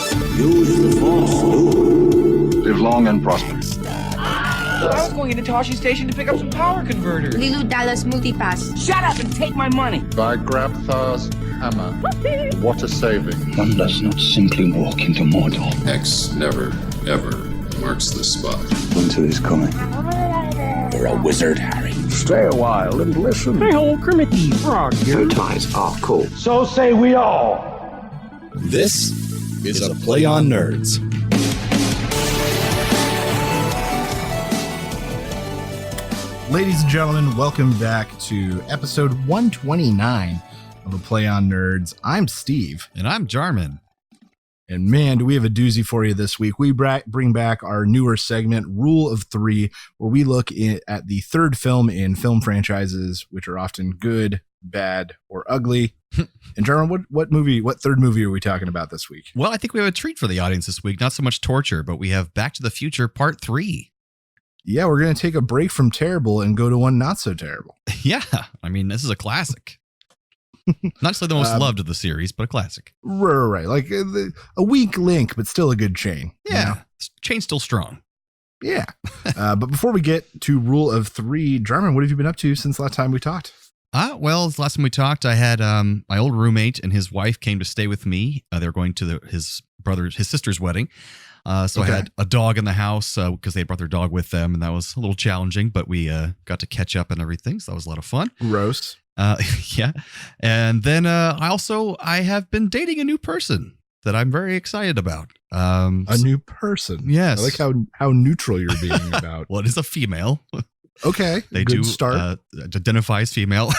Use the Force, Luke. Live long and prosper. I was going into Toshi Station to pick up some power converters. Lilu Dallas Multipass. Shut up and take my money. By Grabthar's hammer. What a saving. One does not simply walk into Mordor. X never, ever marks the spot. Winter is coming. You're a wizard, Harry. Stay a while and listen. Hey, old Kermit the Frog. Your ties are cool. So say we all. This is a Play on Nerds. Ladies and gentlemen, welcome back to episode 129 of A Play on Nerds. I'm Steve. And I'm Jarman. And man, do we have a doozy for you this week. We bring back our newer segment, Rule of Three, where we look at the third film in film franchises, which are often good, bad, or ugly. And Jarman, what third movie are we talking about this week? Well, I think we have a treat for the audience this week. Not so much torture, but we have Back to the Future Part 3. Yeah, we're going to take a break from terrible and go to one not so terrible. Yeah, I mean, this is a classic. Not necessarily the most loved of the series, but a classic. Right. Like a weak link, but still a good chain. Yeah, you know? Chain's still strong. Yeah. But before we get to Rule of Three, Jarman, what have you been up to since the last time we talked? Well, the last time we talked, I had my old roommate and his wife came to stay with me. They were going to his sister's wedding. So okay. I had a dog in the house because they brought their dog with them, and that was a little challenging, but we got to catch up and everything. So that was a lot of fun. Gross. Yeah. And then I have been dating a new person that I'm very excited about. A new person. Yes. I like how neutral you're being about. Well, it is a female. Okay. They good do start. Identify as female.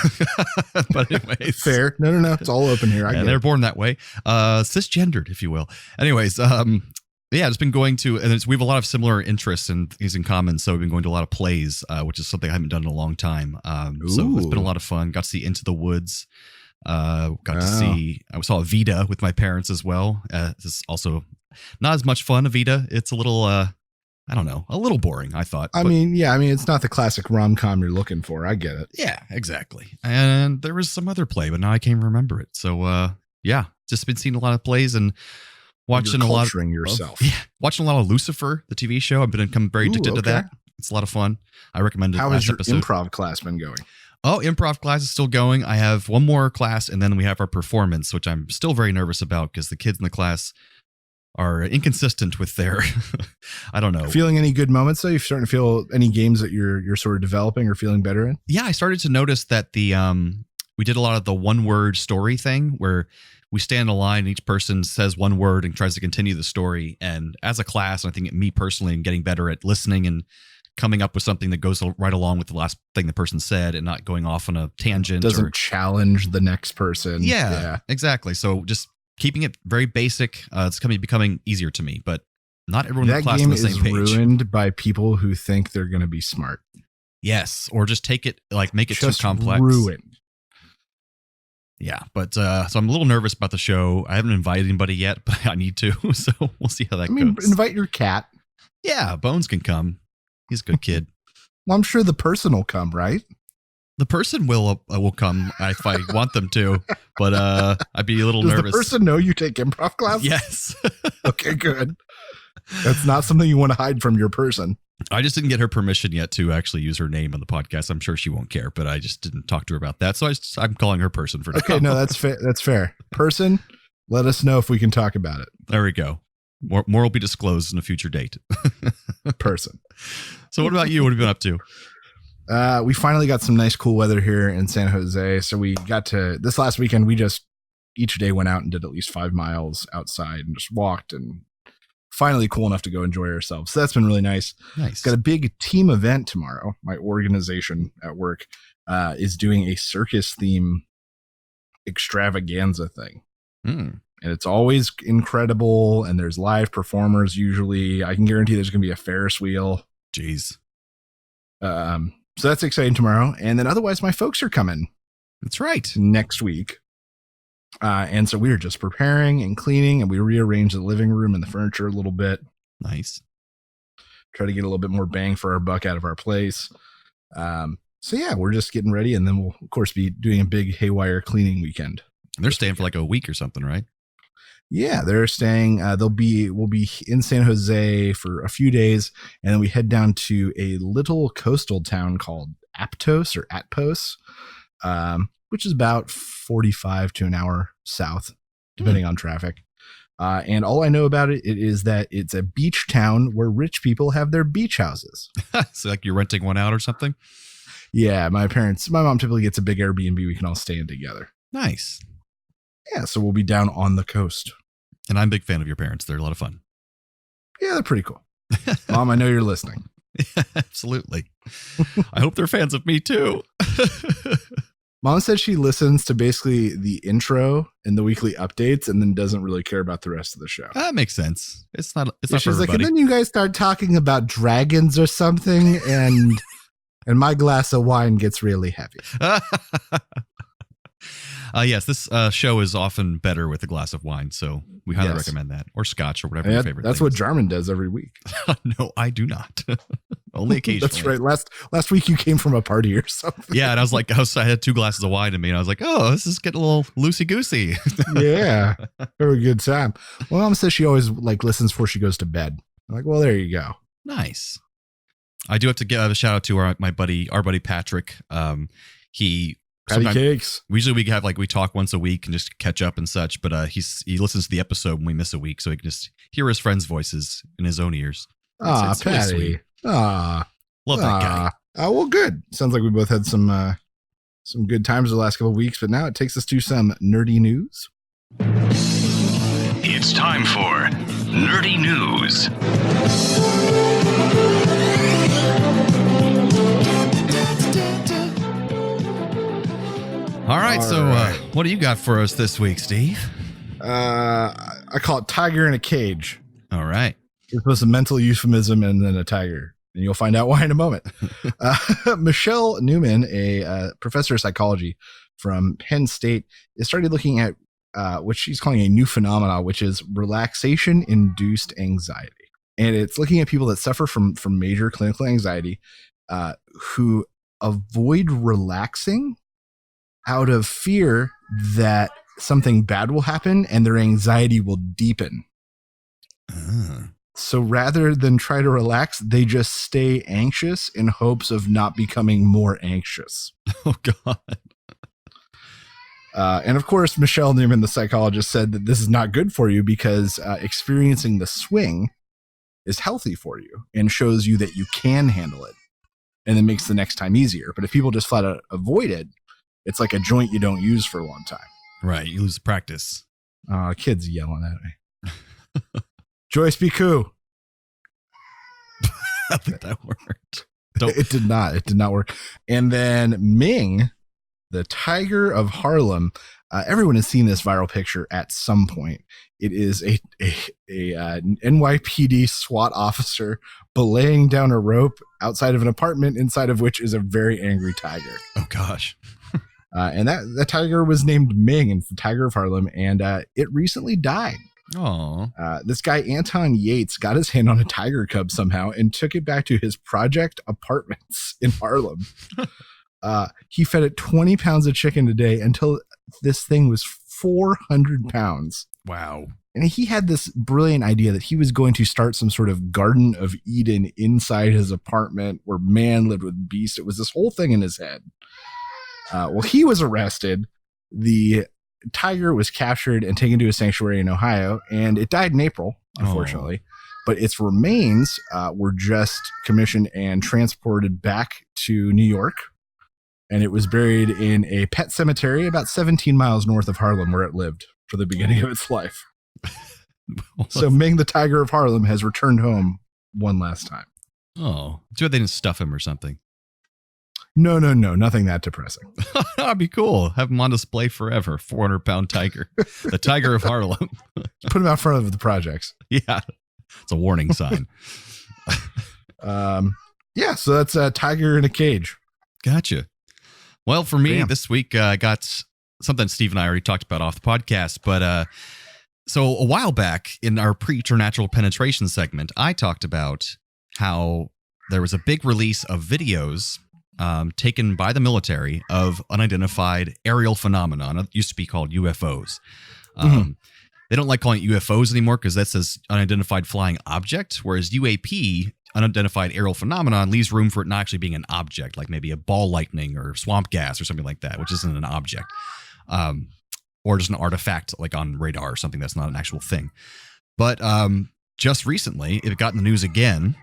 But anyways. Fair. No. It's all open here. They're born that way. Cisgendered, if you will. Anyways, yeah, it's been going to, and we have a lot of similar interests and things in common. So we've been going to a lot of plays, which is something I haven't done in a long time. So it's been a lot of fun. Got to see Into the Woods. I saw Evita with my parents as well. This is also not as much fun, Evita. It's a little, a little boring, I thought. I mean, it's not the classic rom-com you're looking for. I get it. Yeah, exactly. And there was some other play, but now I can't remember it. So, yeah, just been seeing a lot of plays and watching watching a lot of Lucifer, the TV show. I've become very addicted to that. It's a lot of fun. I recommend it. How has your improv class been going? Oh, improv class is still going. I have one more class, and then we have our performance, which I'm still very nervous about because the kids in the class are inconsistent with their, I don't know. Feeling any good moments, though? You're starting to feel any games that you're sort of developing or feeling better in? Yeah, I started to notice that we did a lot of the one-word story thing where we stand in a line and each person says one word and tries to continue the story. And as a class, I think me personally, I'm getting better at listening and coming up with something that goes right along with the last thing the person said and not going off on a tangent. Doesn't challenge the next person. Yeah, exactly. So just keeping it very basic. It's becoming easier to me, but not everyone in the class is on the same page. That game is ruined by people who think they're going to be smart. Yes. Or just make it just too complex. Ruined. Yeah, but so I'm a little nervous about the show. I haven't invited anybody yet, but I need to. So we'll see how that goes. Invite your cat. Yeah, Bones can come. He's a good kid. Well, I'm sure the person will come, right? The person will come if I want them to, but I'd be a little nervous. Does the person know you take improv class? Yes. Okay, good. That's not something you want to hide from your person. I just didn't get her permission yet to actually use her name on the podcast. I'm sure she won't care, but I just didn't talk to her about that. So I'm calling her person for now. Okay, no, that's fair. That's fair. Person, let us know if we can talk about it. There we go. More will be disclosed in a future date. Person. So what about you? What have you been up to? We finally got some nice cool weather here in San Jose. So we got to this last weekend. We just each day went out and did at least 5 miles outside and just walked and finally cool enough to go enjoy ourselves. So that's been really nice. Nice. Got a big team event tomorrow. My organization at work is doing a circus theme extravaganza thing. And it's always incredible. And there's live performers usually. I can guarantee there's going to be a Ferris wheel. Jeez. So that's exciting tomorrow. And then otherwise my folks are coming. That's right. Next week. And so we were just preparing and cleaning, and we rearranged the living room and the furniture a little bit. Nice. Try to get a little bit more bang for our buck out of our place. So yeah, we're just getting ready, and then we'll of course be doing a big haywire cleaning weekend. And they're staying for like a week or something, right? Yeah, they're staying. We'll be in San Jose for a few days, and then we head down to a little coastal town called Aptos, which is about 45 to an hour south, depending on traffic. And all I know about it is that it's a beach town where rich people have their beach houses. So like you're renting one out or something? Yeah, my mom typically gets a big Airbnb we can all stay in together. Nice. Yeah, so we'll be down on the coast. And I'm a big fan of your parents. They're a lot of fun. Yeah, they're pretty cool. Mom, I know you're listening. Absolutely. I hope they're fans of me too. Mom said she listens to basically the intro and the weekly updates and then doesn't really care about the rest of the show. That makes sense. It's not for She's like, everybody. and then you guys start talking about dragons or something, and my glass of wine gets really heavy. Yes, this show is often better with a glass of wine, so we highly recommend that, or scotch, or whatever your favorite. That's thing what is. Jarman does every week. No, I do not. Only occasionally. That's right. Last week you came from a party or something. Yeah, and I was like, I had 2 glasses of wine in me, and I was like, oh, this is getting a little loosey goosey. Yeah, very good time. Well, Mom says she always like listens before she goes to bed. I'm like, well, there you go. Nice. I do have to give a shout out to our buddy Patrick. Patty cakes. Usually we talk once a week and just catch up and such, but he listens to the episode when we miss a week, so he can just hear his friends' voices in his own ears. It's really Patty. sweet. Love that guy. Well, good. Sounds like we both had some good times the last couple of weeks, but now it takes us to some nerdy news. It's time for Nerdy News. All right, what do you got for us this week, Steve? I call it Tiger in a Cage. All right. It's both a mental euphemism and then a tiger. And you'll find out why in a moment. Michelle Newman, a professor of psychology from Penn State, has started looking at what she's calling a new phenomenon, which is relaxation-induced anxiety. And it's looking at people that suffer from major clinical anxiety who avoid relaxing out of fear that something bad will happen and their anxiety will deepen. So rather than try to relax, they just stay anxious in hopes of not becoming more anxious. Oh, God. And of course, Michelle Newman, the psychologist, said that this is not good for you because experiencing the swing is healthy for you and shows you that you can handle it and then makes the next time easier. But if people just flat out avoid it, it's like a joint you don't use for a long time. Right. You lose practice. Kids yelling at me. Joyce, be cool. I think that worked. It did not. It did not work. And then Ming, the Tiger of Harlem. Everyone has seen this viral picture at some point. It is a NYPD SWAT officer belaying down a rope outside of an apartment, inside of which is a very angry tiger. Oh, gosh. And that tiger was named Ming, and Tiger of Harlem, and it recently died. Oh, this guy Anton Yates got his hand on a tiger cub somehow and took it back to his project apartments in Harlem. He fed it 20 pounds of chicken a day until this thing was 400 pounds. Wow. And he had this brilliant idea that he was going to start some sort of Garden of Eden inside his apartment where man lived with beast. It was this whole thing in his head. Well, he was arrested. The tiger was captured and taken to a sanctuary in Ohio, and it died in April, unfortunately. But its remains were just commissioned and transported back to New York. And it was buried in a pet cemetery about 17 miles north of Harlem, where it lived for the beginning of its life. So Ming, the Tiger of Harlem, has returned home one last time. Oh, too bad they didn't stuff him or something. No, nothing that depressing. That'd be cool. Have him on display forever. 400-pound tiger, the Tiger of Harlem. Put him out front of the projects. Yeah, it's a warning sign. Yeah, so that's a tiger in a cage. Gotcha. Well, for me this week, I got something Steve and I already talked about off the podcast, but so a while back in our preternatural penetration segment, I talked about how there was a big release of videos taken by the military of unidentified aerial phenomenon. It used to be called UFOs. they don't like calling it UFOs anymore because that says unidentified flying object, whereas UAP, unidentified aerial phenomenon, leaves room for it not actually being an object, like maybe a ball lightning or swamp gas or something like that, which isn't an object, or just an artifact like on radar or something that's not an actual thing. But just recently, it got in the news again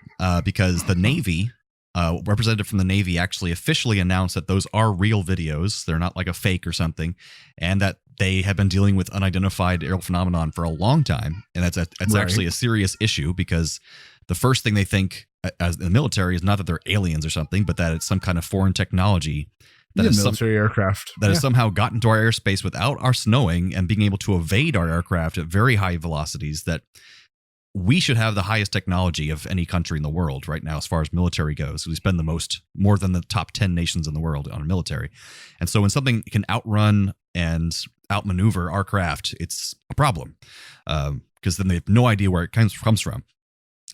because the Navy, representative from the Navy, actually officially announced that those are real videos. They're not like a fake or something, and that they have been dealing with unidentified aerial phenomenon for a long time. And that's actually a serious issue, because the first thing they think as in the military is not that they're aliens or something, but that it's some kind of foreign technology that is military aircraft that has somehow gotten into our airspace without us knowing and being able to evade our aircraft at very high velocities. That we should have the highest technology of any country in the world right now as far as military goes. We spend more than the top 10 nations in the world on military. And so when something can outrun and outmaneuver our craft, it's a problem, because then they have no idea where it comes from.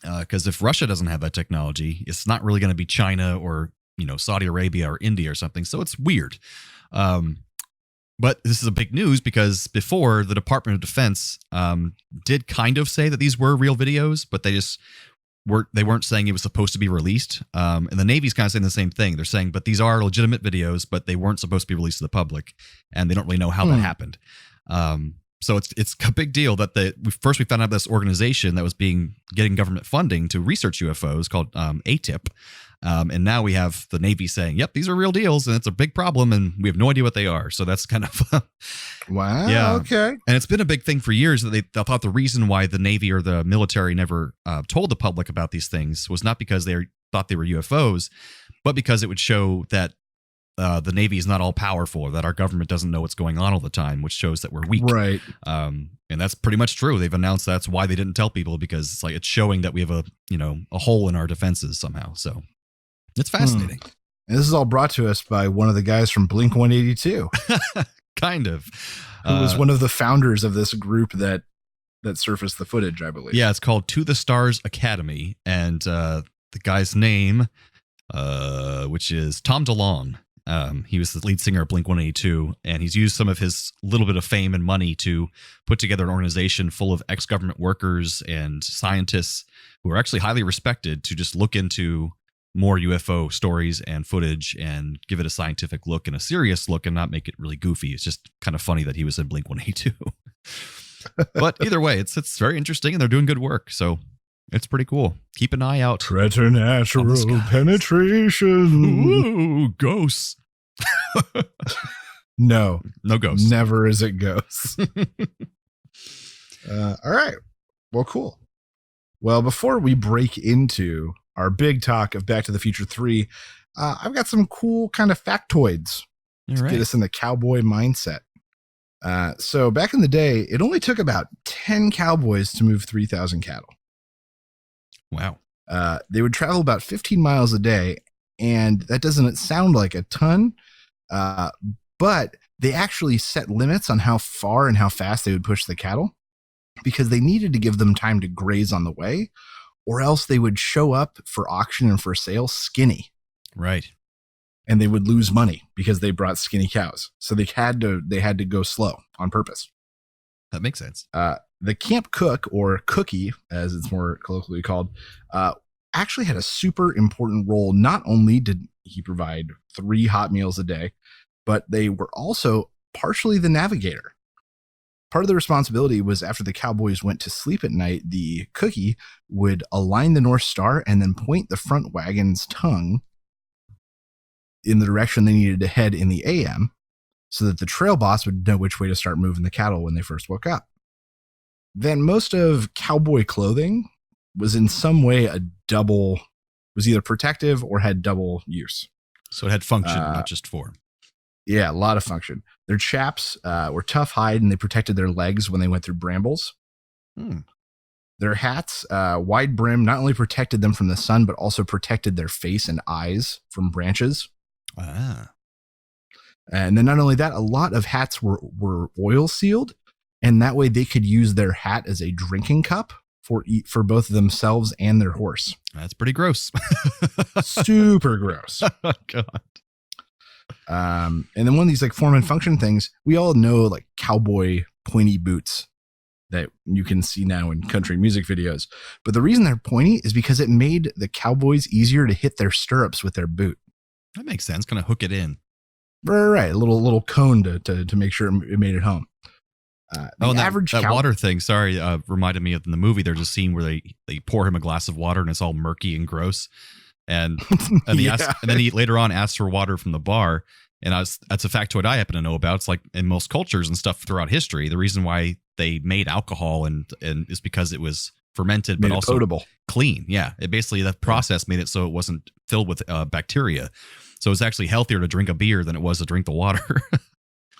Because if Russia doesn't have that technology, it's not really going to be China or Saudi Arabia or India or something. So it's weird. But this is a big news because before, the Department of Defense did kind of say that these were real videos, but they weren't saying it was supposed to be released. And the Navy's kind of saying the same thing. They're saying, but these are legitimate videos, but they weren't supposed to be released to the public, and they don't really know how that happened. So it's a big deal that we found out this organization that was getting government funding to research UFOs called ATIP. And now we have the Navy saying, yep, these are real deals, and it's a big problem, and we have no idea what they are. So that's kind of wow. Yeah. Okay. And it's been a big thing for years that they thought the reason why the Navy or the military never told the public about these things was not because they thought they were UFOs, but because it would show that the Navy is not all powerful, or that our government doesn't know what's going on all the time, which shows that we're weak. Right. And that's pretty much true. They've announced that's why they didn't tell people, because it's showing that we have a hole in our defenses somehow. So it's fascinating. And this is all brought to us by one of the guys from Blink 182. Kind of. Who was one of the founders of this group that surfaced the footage, I believe. Yeah, it's called To the Stars Academy. And the guy's name, which is Tom DeLonge. He was the lead singer of Blink 182, and he's used some of his little bit of fame and money to put together an organization full of ex-government workers and scientists who are actually highly respected to just look into more UFO stories and footage and give it a scientific look and a serious look and not make it really goofy. It's just kind of funny that he was in Blink 182. But either way, it's very interesting, and they're doing good work. So it's pretty cool. Keep an eye out. Preternatural penetration. Ooh, ghosts. No ghosts. Never is it ghosts. All right. Well, cool. Well, before we break into our big talk of Back to the Future 3, I've got some cool kind of factoids to get us in the cowboy mindset. So back in the day, it only took about 10 cowboys to move 3,000 cattle. Wow. They would travel about 15 miles a day, and that doesn't sound like a ton, but they actually set limits on how far and how fast they would push the cattle, because they needed to give them time to graze on the way, or else they would show up for auction and for sale skinny. Right. And they would lose money because they brought skinny cows. So they had to go slow on purpose. That makes sense. The camp cook, or cookie, as it's more colloquially called, actually had a super important role. Not only did he provide 3 hot meals a day, but they were also partially the navigator. Part of the responsibility was, after the cowboys went to sleep at night, the cookie would align the North Star and then point the front wagon's tongue in the direction they needed to head in the AM, so that the trail boss would know which way to start moving the cattle when they first woke up. Then most of cowboy clothing was in some way was either protective or had double use. So it had function, not just form. Yeah, a lot of function. Their chaps were tough hide, and they protected their legs when they went through brambles. Their hats, wide brim, not only protected them from the sun, but also protected their face and eyes from branches. And then not only that, a lot of hats were oil sealed, and that way they could use their hat as a drinking cup for both themselves and their horse. That's pretty gross. Super gross. Oh, God. And then one of these form and function things, we all know, like cowboy pointy boots. that you can see now in country music videos. But the reason they're pointy is because it made the cowboys easier to hit their stirrups with their boot. That makes sense. Kind of hook it in. Right. A little cone to make sure it made it home. And that water thing, sorry, reminded me of in the movie, there's a scene where they pour him a glass of water and it's all murky and gross. And then he later on asks for water from the bar. And that's a factoid I happen to know about. It's like in most cultures and stuff throughout history, the reason why they made alcohol and is because it was fermented, but also potable, clean. Yeah. It basically, that process made it so it wasn't filled with bacteria. So it's actually healthier to drink a beer than it was to drink the water.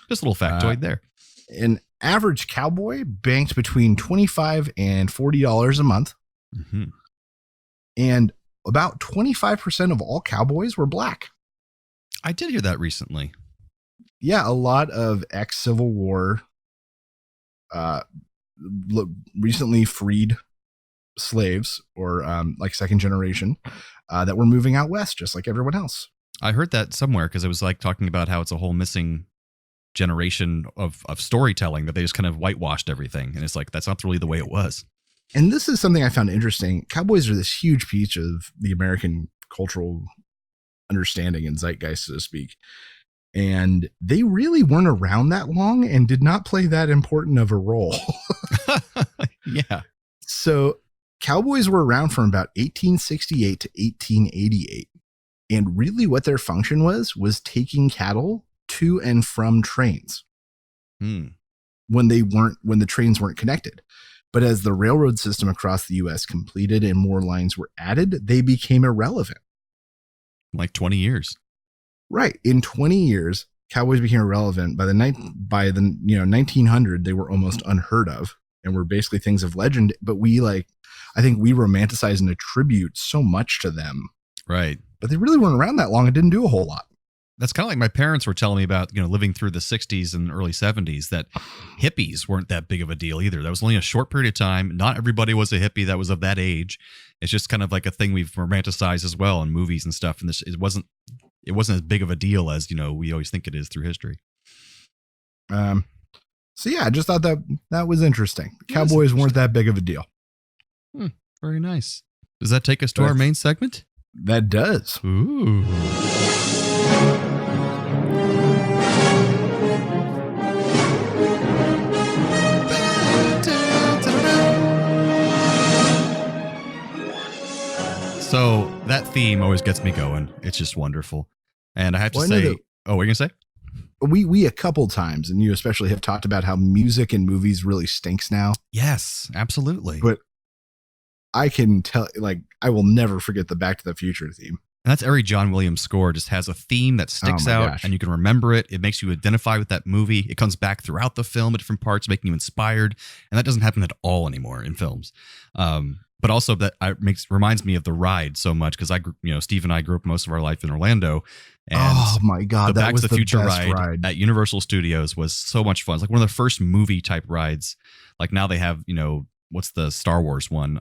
Just a little factoid there. An average cowboy banked between $25 and $40 a month. Mm-hmm. And about 25% of all cowboys were black. I did hear that recently. Yeah, a lot of ex-Civil War, recently freed slaves or like second generation that were moving out west, just like everyone else. I heard that somewhere because it was like talking about how it's a whole missing generation of storytelling, that they just kind of whitewashed everything. And it's like, that's not really the way it was. And this is something I found interesting. Cowboys are this huge piece of the American cultural understanding and zeitgeist, so to speak. And they really weren't around that long and did not play that important of a role. Yeah. So cowboys were around from about 1868 to 1888. And really what their function was taking cattle to and from trains when the trains weren't connected. But as the railroad system across the U.S. completed and more lines were added, they became irrelevant. Like 20 years. Right. In 20 years, cowboys became irrelevant. By the 1900, they were almost unheard of and were basically things of legend. But I think we romanticize and attribute so much to them. Right. But they really weren't around that long and didn't do a whole lot. That's kind of like my parents were telling me about, living through the 60s and early 70s, that hippies weren't that big of a deal either. That was only a short period of time. Not everybody was a hippie that was of that age. It's just kind of like a thing we've romanticized as well in movies and stuff. And it wasn't as big of a deal as, we always think it is through history. So yeah, I just thought that was interesting. Cowboys weren't that big of a deal. Very nice. Does that take us to our main segment? That does. Ooh. So that theme always gets me going. It's just wonderful. And I have to say, what are you going to say? We a couple times, and you especially have talked about how music in movies really stinks now. Yes, absolutely. But I can tell, I will never forget the Back to the Future theme. And that's every John Williams score just has a theme that sticks out and you can remember it. It makes you identify with that movie. It comes back throughout the film at different parts, making you inspired. And that doesn't happen at all anymore in films. But also that reminds me of The Ride so much because Steve and I grew up most of our life in Orlando. And oh my God, the Back to the Future ride at Universal Studios was so much fun. It's like one of the first movie type rides. Like now they have, what's the Star Wars one?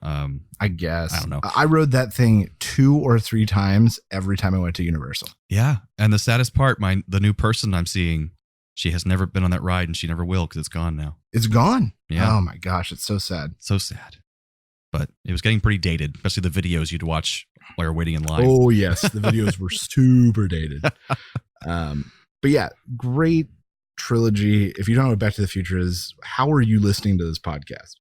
I guess. I don't know. I rode that thing 2 or 3 times every time I went to Universal. Yeah. And the saddest part, the new person I'm seeing, she has never been on that ride and she never will because it's gone now. It's gone? Yeah. Oh my gosh, it's so sad. So sad. But it was getting pretty dated, especially the videos you'd watch while you're waiting in line. Oh, yes. The videos were super dated. But yeah, great trilogy. If you don't know what Back to the Future is, how are you listening to this podcast?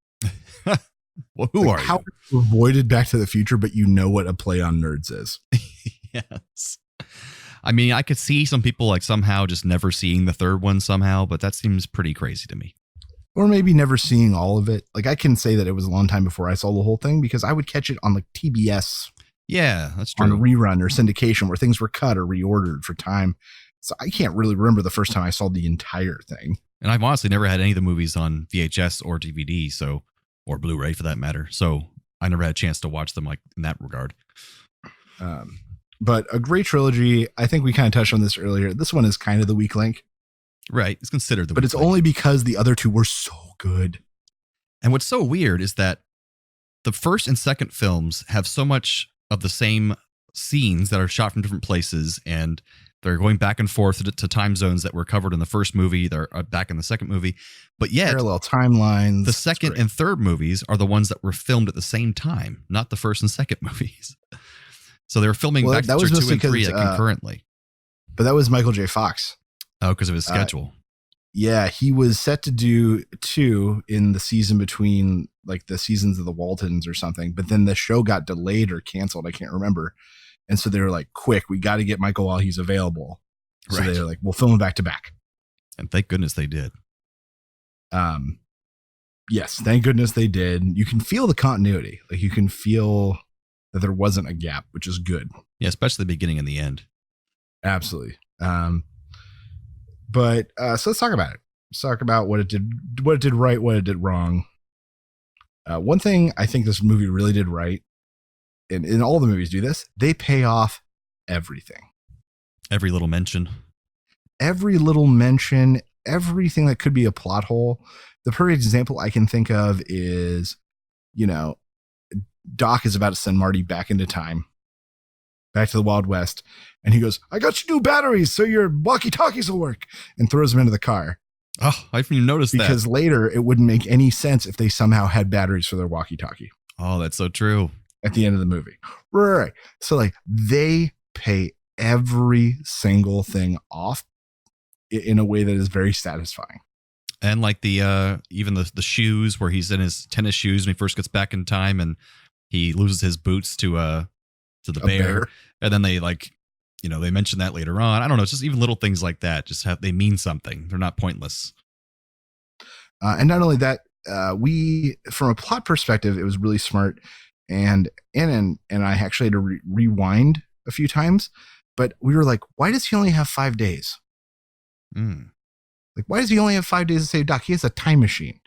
Well, who are how you? You avoided Back to the Future, but you know what a play on nerds is. Yes. I mean, I could see some people somehow just never seeing the third one somehow, but that seems pretty crazy to me. Or maybe never seeing all of it. I can say that it was a long time before I saw the whole thing because I would catch it on TBS. Yeah, that's true. On rerun or syndication where things were cut or reordered for time. So I can't really remember the first time I saw the entire thing. And I've honestly never had any of the movies on VHS or DVD, or Blu-ray for that matter. So I never had a chance to watch them in that regard. But a great trilogy. I think we kind of touched on this earlier. This one is kind of the weak link. Right. It's considered the But it's only because the other two were so good. And what's so weird is that the first and second films have so much of the same scenes that are shot from different places, and they're going back and forth to time zones that were covered in the first movie. They're back in the second movie, but yet parallel timelines. The second and third movies are the ones that were filmed at the same time, not the first and second movies. So they were filming back to 2 and 3 concurrently. But that was Michael J. Fox. Oh, because of his schedule. Yeah, he was set to do 2 in the season between like the seasons of the Waltons or something, but then the show got delayed or canceled. I can't remember. And so they were like, quick, we got to get Michael while he's available. So Right. they were like, we'll film him back to back. And thank goodness they did. Yes, thank goodness they did. You can feel the continuity. Like you can feel that there wasn't a gap, which is good. Yeah, especially the beginning and the end. Absolutely. But so let's talk about it. Let's talk about what it did right, what it did wrong. One thing I think this movie really did right, and all the movies do this, they pay off everything. Every little mention. Everything that could be a plot hole. The perfect example I can think of is, Doc is about to send Marty back into time, back to the Wild West. And he goes, I got you new batteries so your walkie-talkies will work, and throws them into the car. Oh, I didn't even notice that. Because later it wouldn't make any sense if they somehow had batteries for their walkie-talkie. Oh, that's so true. At the end of the movie. Right. So like they pay every single thing off in a way that is very satisfying. And like the even the shoes where he's in his tennis shoes when he first gets back in time and he loses his boots to the bear. And then they they mention that later on. I don't know. It's just even little things like that. Just they mean something. They're not pointless. And not only that, we, from a plot perspective, it was really smart. And Anna and I actually had to rewind a few times, but we were like, why does he only have 5 days? Like, why does he only have 5 days to save Doc? He has a time machine.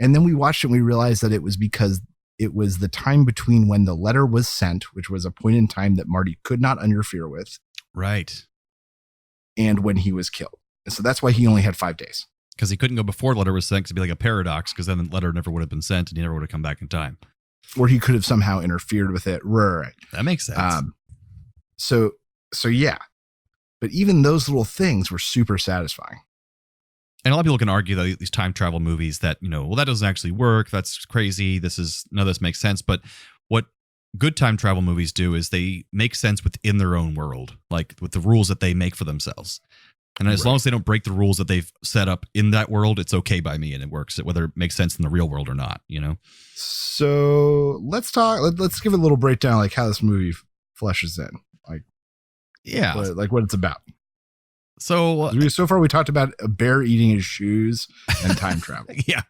And then we watched it and we realized that it was because it was the time between when the letter was sent, which was a point in time that Marty could not interfere with. Right. And when he was killed. And so that's why he only had 5 days. Because he couldn't go before the letter was sent, 'cause it'd be like a paradox, because then the letter never would have been sent and he never would have come back in time. Or he could have somehow interfered with it. Right. That makes sense. So yeah. But even those little things were super satisfying. And a lot of people can argue that these time travel movies that, well, that doesn't actually work. That's crazy. None of this makes sense. But what good time travel movies do is they make sense within their own world, like with the rules that they make for themselves. And as long as they don't break the rules that they've set up in that world, it's okay by me and it works, whether it makes sense in the real world or not, So let's give it a little breakdown, like how this movie fleshes in. Like, yeah, what it's about. So far we talked about a bear eating his shoes and time travel. Yeah.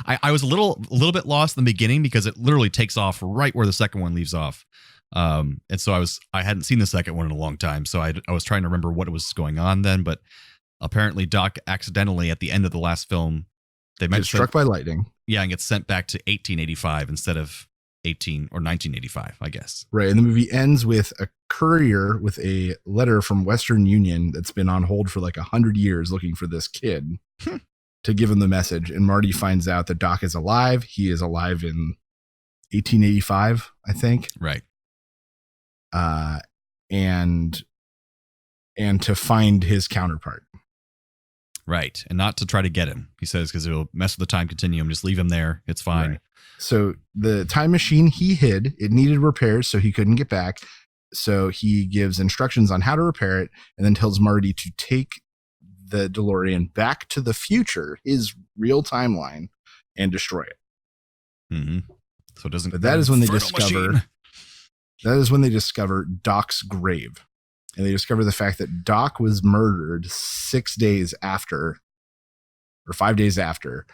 I was a little bit lost in the beginning because it literally takes off right where the second one leaves off. And so I hadn't seen the second one in a long time. So I was trying to remember what was going on then, but apparently Doc accidentally at the end of the last film, they gets struck by lightning. Yeah. And gets sent back to 1885 instead of 1985, I guess. Right. And the movie ends with a courier with a letter from Western Union that's been on hold for like 100 years looking for this kid to give him the message. And Marty finds out that Doc is alive. He is alive in 1885, I think. Right. And to find his counterpart. Right. And not to try to get him, he says, because it'll mess with the time continuum. Just leave him there. It's fine. Right. So the time machine he hid, it needed repairs, so he couldn't get back. So he gives instructions on how to repair it and then tells Marty to take the DeLorean back to the future, his real timeline, and destroy it. Mm-hmm. So it doesn't. But that is when they discover. That is when they discover Doc's grave, and they discover the fact that Doc was murdered 6 days after, or 5 days after,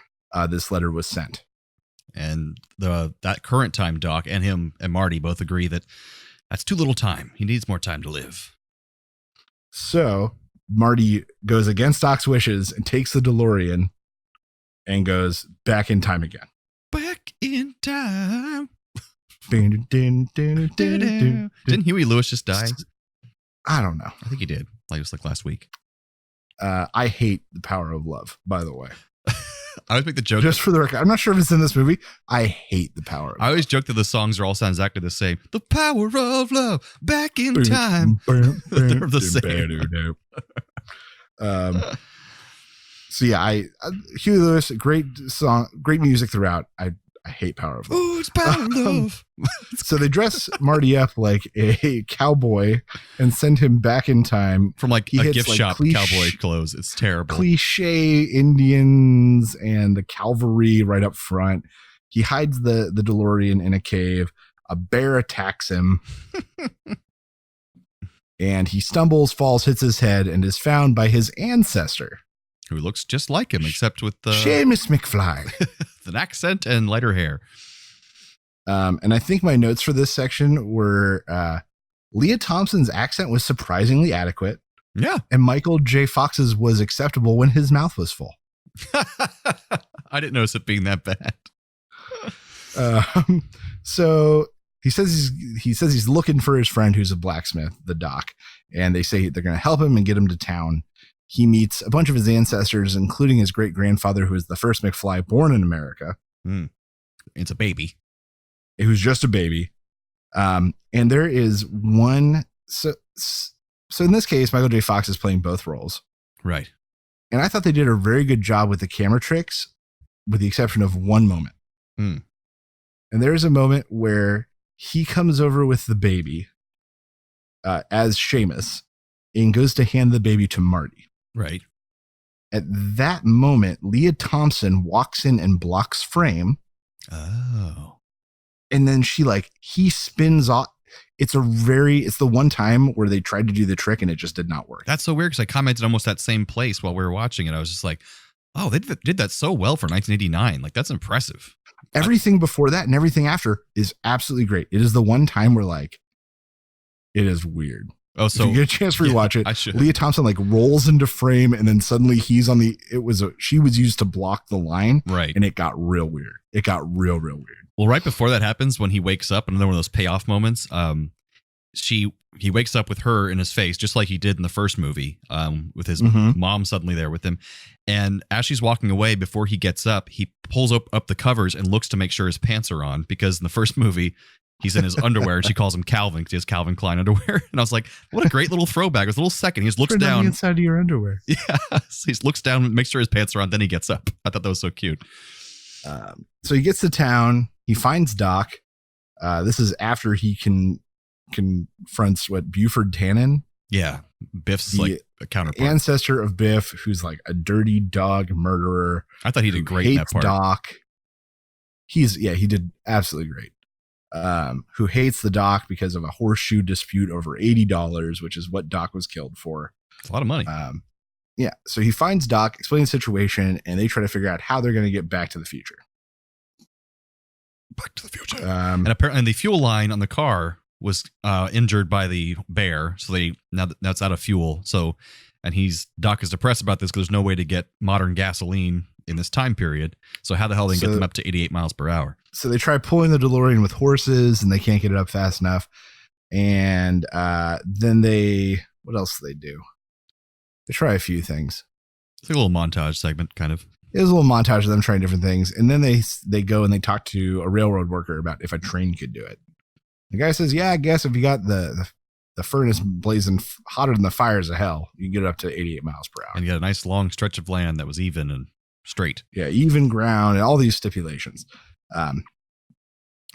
this letter was sent. And that current time Doc and him and Marty both agree that that's too little time. He needs more time to live. So Marty goes against Doc's wishes and takes the DeLorean and goes back in time again. Back in time. Didn't Huey Lewis just die? I don't know. I think he did. Like it was like last week. I hate The Power of Love, by the way. I always make the joke. Just for the record, I'm not sure if it's in this movie. I hate the power of I always joke that the songs are all sound exactly the same. The power of love, back in time. They're the same. So yeah, Huey Lewis, great song, great music throughout. I hate Power of Love. Oh, it's power of love. So they dress Marty up like a cowboy and send him back in time From like He a hits, gift like, shop cowboy clothes. It's terrible. cliche Indians and the cavalry right up front. He hides the DeLorean in a cave. A bear attacks him. And he stumbles, falls, hits his head, and is found by his ancestor, Who looks just like him, except with Seamus McFly. an accent and lighter hair. And I think my notes for this section were Leah Thompson's accent was surprisingly adequate, Yeah. and Michael J. Fox's was acceptable when his mouth was full. I didn't notice it being that bad. So he says he's looking for his friend who's a blacksmith, the doc, and they say they're going to help him and get him to town. He meets a bunch of his ancestors, including his great grandfather, who was the first McFly born in America. It's a baby. It was just a baby. And there is one. So in this case, Michael J. Fox is playing both roles. Right. And I thought they did a very good job with the camera tricks, with the exception of one moment. And there's a moment where he comes over with the baby as Seamus and goes to hand the baby to Marty. Right. At that moment, Leah Thompson walks in and blocks frame. Oh. And then he spins off. It's the one time where they tried to do the trick and it just did not work. That's so weird because I commented almost that same place while we were watching it. I was just like, oh, they did that so well for 1989. Like, that's impressive. Everything before that and everything after is absolutely great. It is the one time where it is weird. Oh, so if you get a chance to rewatch I it. should. Leah Thompson rolls into frame and then suddenly he's on she was used to block the line. Right. And it got real weird. It got real weird. Well, right before that happens, when he wakes up, another one of those payoff moments, he wakes up with her in his face, just like he did in the first movie, with his mom suddenly there with him. And as she's walking away, before he gets up, he pulls up the covers and looks to make sure his pants are on, because in the first movie, he's in his underwear and she calls him Calvin because he has Calvin Klein underwear. And I was like, what a great little throwback. It was a little second. He just looks down. The inside of your underwear. Yeah. So he looks down, makes sure his pants are on, then he gets up. I thought that was so cute. So he gets to town. He finds Doc. This is after he confronts Buford Tannen. Yeah. Biff's like a counterpart. Ancestor of Biff, who's like a dirty dog murderer. I thought he did great in that part. Doc. He did absolutely great. Who hates the Doc because of a horseshoe dispute over $80, which is what Doc was killed for. It's a lot of money. Yeah. So he finds Doc, explains the situation, and they try to figure out how they're going to get back to the future. Back to the future. And apparently the fuel line on the car was injured by the bear. So now it's out of fuel. So, and Doc is depressed about this because there's no way to get modern gasoline in this time period. So how the hell they can get them up to 88 miles per hour? So they try pulling the DeLorean with horses and they can't get it up fast enough. And then what else do they do? They try a few things. It's like a little montage segment, kind of. It was a little montage of them trying different things. And then they go and they talk to a railroad worker about if a train could do it. The guy says, yeah, I guess if you got the furnace blazing hotter than the fires of hell, you can get it up to 88 miles per hour. And you got a nice long stretch of land that was even and straight. Yeah, even ground and all these stipulations.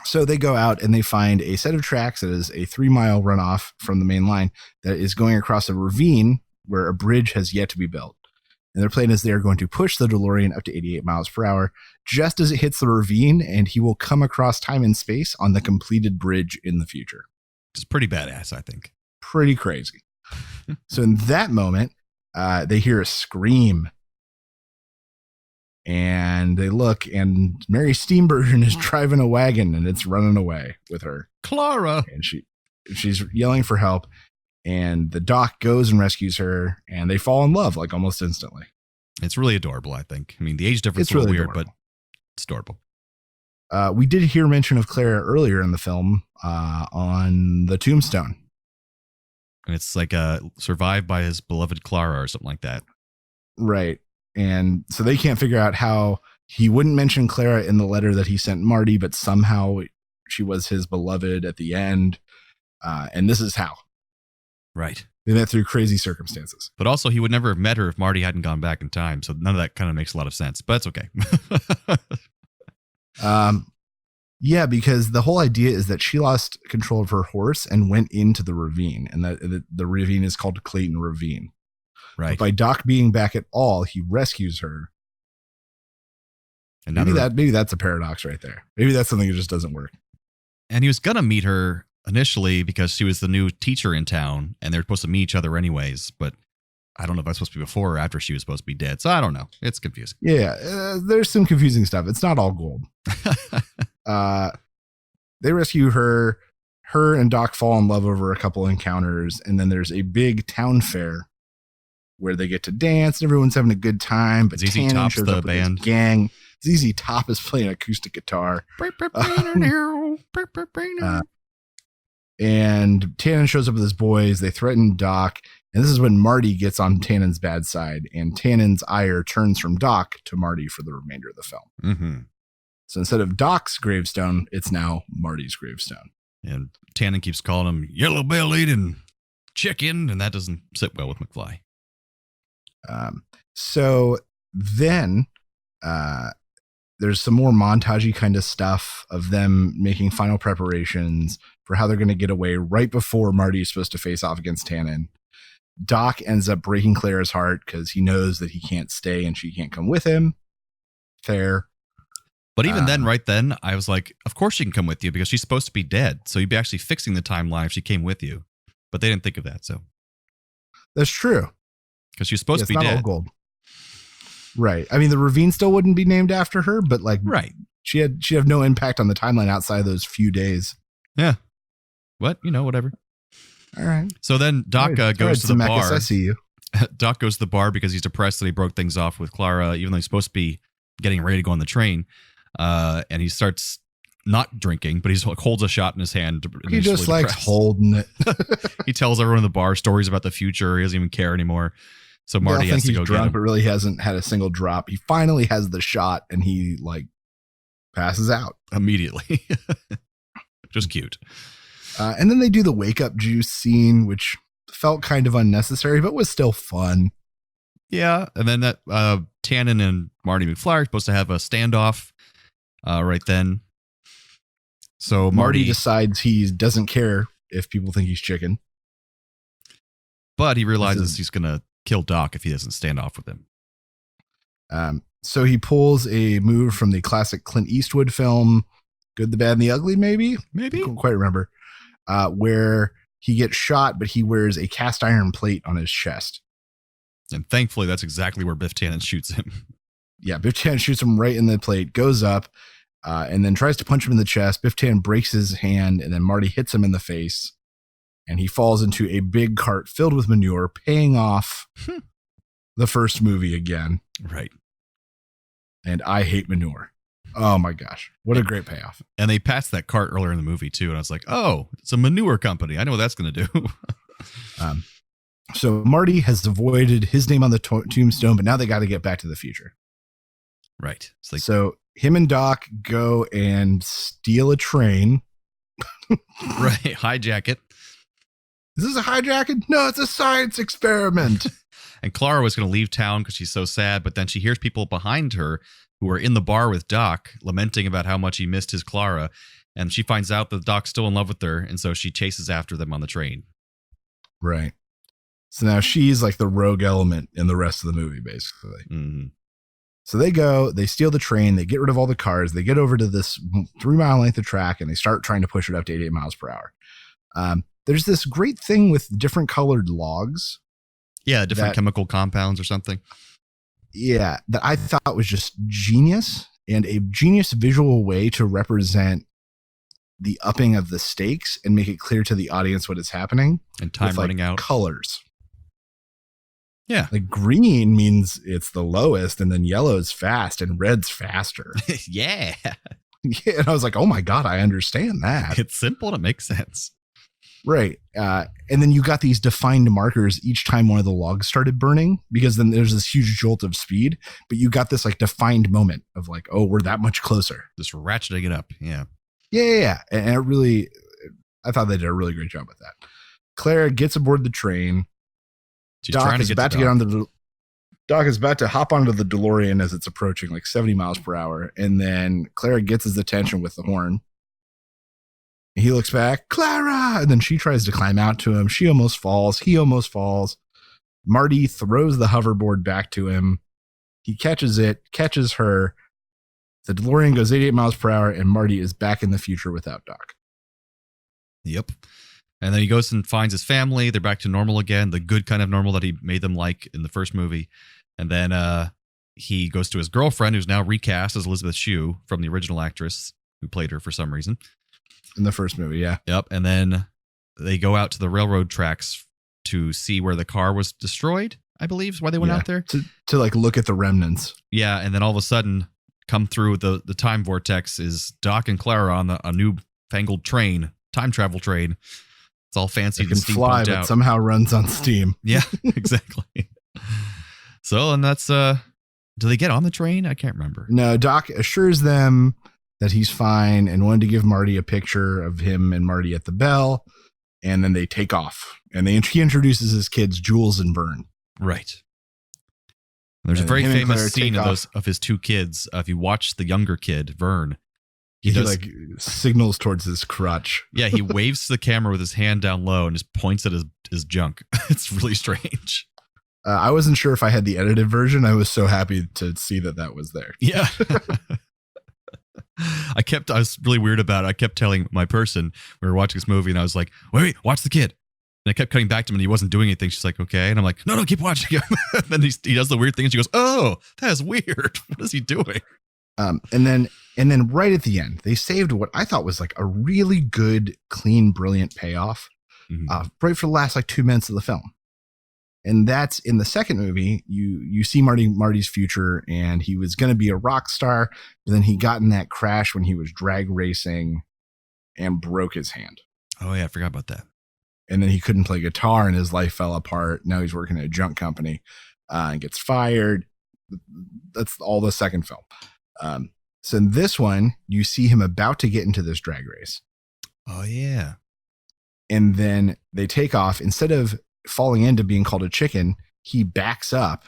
So they go out and they find a set of tracks that is a 3-mile runoff from the main line that is going across a ravine where a bridge has yet to be built. And their plan is they're going to push the DeLorean up to 88 miles per hour just as it hits the ravine, and he will come across time and space on the completed bridge in the future. It's pretty badass, I think. Pretty crazy. So in that moment, they hear a scream. And they look, and Mary Steenburgen is driving a wagon, and it's running away with her. Clara! And she's yelling for help. And the doc goes and rescues her, and they fall in love like almost instantly. It's really adorable, I think. I mean, the age difference is a little really weird, adorable. but it's adorable. We did hear mention of Clara earlier in the film on the tombstone. And it's like survived by his beloved Clara or something like that. Right. And so they can't figure out how He wouldn't mention Clara in the letter that he sent Marty, but somehow she was his beloved at the end. And this is how. Right. They met through crazy circumstances. But also, he would never have met her if Marty hadn't gone back in time. So none of that kind of makes a lot of sense. But it's okay. Yeah, because the whole idea is that she lost control of her horse and went into the ravine. And the ravine is called Clayton Ravine. Right. But by Doc being back at all, he rescues her. And Maybe that's a paradox right there. Maybe that's something that just doesn't work. And he was going to meet her initially because she was the new teacher in town and they're supposed to meet each other anyways. But I don't know if that's supposed to be before or after she was supposed to be dead. So I don't know. It's confusing. Yeah, there's some confusing stuff. It's not all gold. They rescue her. Her and Doc fall in love over a couple encounters. And then there's a big town fair where they get to dance and everyone's having a good time. But ZZ Top's shows the up with band. his gang. ZZ Top is playing acoustic guitar. And Tannen shows up with his boys. They threaten Doc. And this is when Marty gets on Tannen's bad side. And Tannen's ire turns from Doc to Marty for the remainder of the film. Mm-hmm. So instead of Doc's gravestone, it's now Marty's gravestone. And Tannen keeps calling him yellow-bellied and chicken. And that doesn't sit well with McFly. So then there's some more montagey kind of stuff of them making final preparations for how they're going to get away right before Marty is supposed to face off against Tannen. Doc ends up breaking Clara's heart because he knows that he can't stay and she can't come with him. Fair. But even then, I was like, of course she can come with you because she's supposed to be dead. So you'd be actually fixing the timeline if she came with you. But they didn't think of that. So that's true. Because she's supposed to be not dead. All gold. Right. I mean, the ravine still wouldn't be named after her, but like, right. She'd have no impact on the timeline outside of those few days. Yeah. What? Whatever. All right. So then Doc goes to the bar. I see you. Doc goes to the bar because he's depressed that he broke things off with Clara, even though he's supposed to be getting ready to go on the train. And he starts not drinking, but he holds a shot in his hand. He just likes holding it. He tells everyone in the bar stories about the future. He doesn't even care anymore. So Marty has to go drunk, get him. But really hasn't had a single drop. He finally has the shot and he passes out immediately. Just cute. And then they do the wake up juice scene, which felt kind of unnecessary, but was still fun. Yeah. And then that Tannen and Marty McFly are supposed to have a standoff right then. So Marty decides he doesn't care if people think he's chicken. But he realizes he's going to kill Doc if he doesn't stand off with him. So he pulls a move from the classic Clint Eastwood film, Good, the Bad, and the Ugly, maybe? I don't quite remember. Where he gets shot, but he wears a cast iron plate on his chest. And thankfully, that's exactly where Biff Tannen shoots him. Yeah, Biff Tannen shoots him right in the plate, goes up, and then tries to punch him in the chest. Biff Tannen breaks his hand, and then Marty hits him in the face. And he falls into a big cart filled with manure, paying off the first movie again. Right. And I hate manure. Oh my gosh. What a great payoff. And they passed that cart earlier in the movie too. And I was like, oh, it's a manure company. I know what that's going to do. So Marty has avoided his name on the tombstone, but now they got to get back to the future. Right. So him and Doc go and steal a train. Right. Hijack it. Is this a hijacking? No, it's a science experiment. And Clara was going to leave town because she's so sad, but then she hears people behind her who are in the bar with Doc lamenting about how much he missed his Clara. And she finds out that Doc's still in love with her. And so she chases after them on the train. Right. So now she's like the rogue element in the rest of the movie, basically. Mm-hmm. So they steal the train, they get rid of all the cars, they get over to this 3-mile length of track, and they start trying to push it up to 88 miles per hour. There's this great thing with different colored logs. Yeah, different chemical compounds or something. Yeah, that I thought was just genius, and a genius visual way to represent the upping of the stakes and make it clear to the audience what is happening. And time running out. Colors. Yeah. Like green means it's the lowest, and then yellow is fast, and red's faster. Yeah. Yeah. And I was like, oh my God, I understand that. It's simple and it makes sense. Right. And then you got these defined markers each time one of the logs started burning, because then there's this huge jolt of speed, but you got this like defined moment of like, oh, we're that much closer. Just ratcheting it up. Yeah. Yeah. And it really, I thought they did a really great job with that. Clara gets aboard the train. She's Doc trying is to about get to get on the Doc is about to hop onto the DeLorean as it's approaching like 70 miles per hour. And then Clara gets his attention with the horn. He looks back, Clara, and then she tries to climb out to him. She almost falls. He almost falls. Marty throws the hoverboard back to him. He catches it, catches her. The DeLorean goes 88 miles per hour, and Marty is back in the future without Doc. Yep. And then he goes and finds his family. They're back to normal again, the good kind of normal that he made them like in the first movie. And then he goes to his girlfriend, who's now recast as Elizabeth Shue from the original actress who played her for some reason. In the first movie, yeah. Yep. And then they go out to the railroad tracks to see where the car was destroyed, I believe is why they went out there. To like look at the remnants. Yeah. And then all of a sudden, come through the time vortex is Doc and Clara on a new fangled train, time travel train. It's all fancy. It can fly, but somehow runs on steam. Yeah, exactly. So, and that's, do they get on the train? I can't remember. No, Doc assures them that he's fine and wanted to give Marty a picture of him and Marty at the bell. And then they take off, and he introduces his kids, Jules and Vern. Right. There's a very famous scene of his two kids. If you watch the younger kid, Vern, he like signals towards his crotch. Yeah, he waves to the camera with his hand down low and just points at his junk. It's really strange. I wasn't sure if I had the edited version. I was so happy to see that was there. Yeah. I was really weird about it. I kept telling my person, we were watching this movie, and I was like, wait, watch the kid. And I kept cutting back to him, and he wasn't doing anything. She's like, okay. And I'm like, no, keep watching him. And then he does the weird thing, and she goes, oh, that is weird. What is he doing? And then right at the end, they saved what I thought was like a really good, clean, brilliant payoff, right for the last like 2 minutes of the film. And that's in the second movie. You see Marty's future, and he was going to be a rock star, but then he got in that crash when he was drag racing and broke his hand. Oh yeah, I forgot about that. And then he couldn't play guitar, and his life fell apart. Now he's working at a junk company and gets fired. That's all the second film. So in this one, you see him about to get into this drag race. Oh yeah. And then they take off. Instead of falling into being called a chicken, he backs up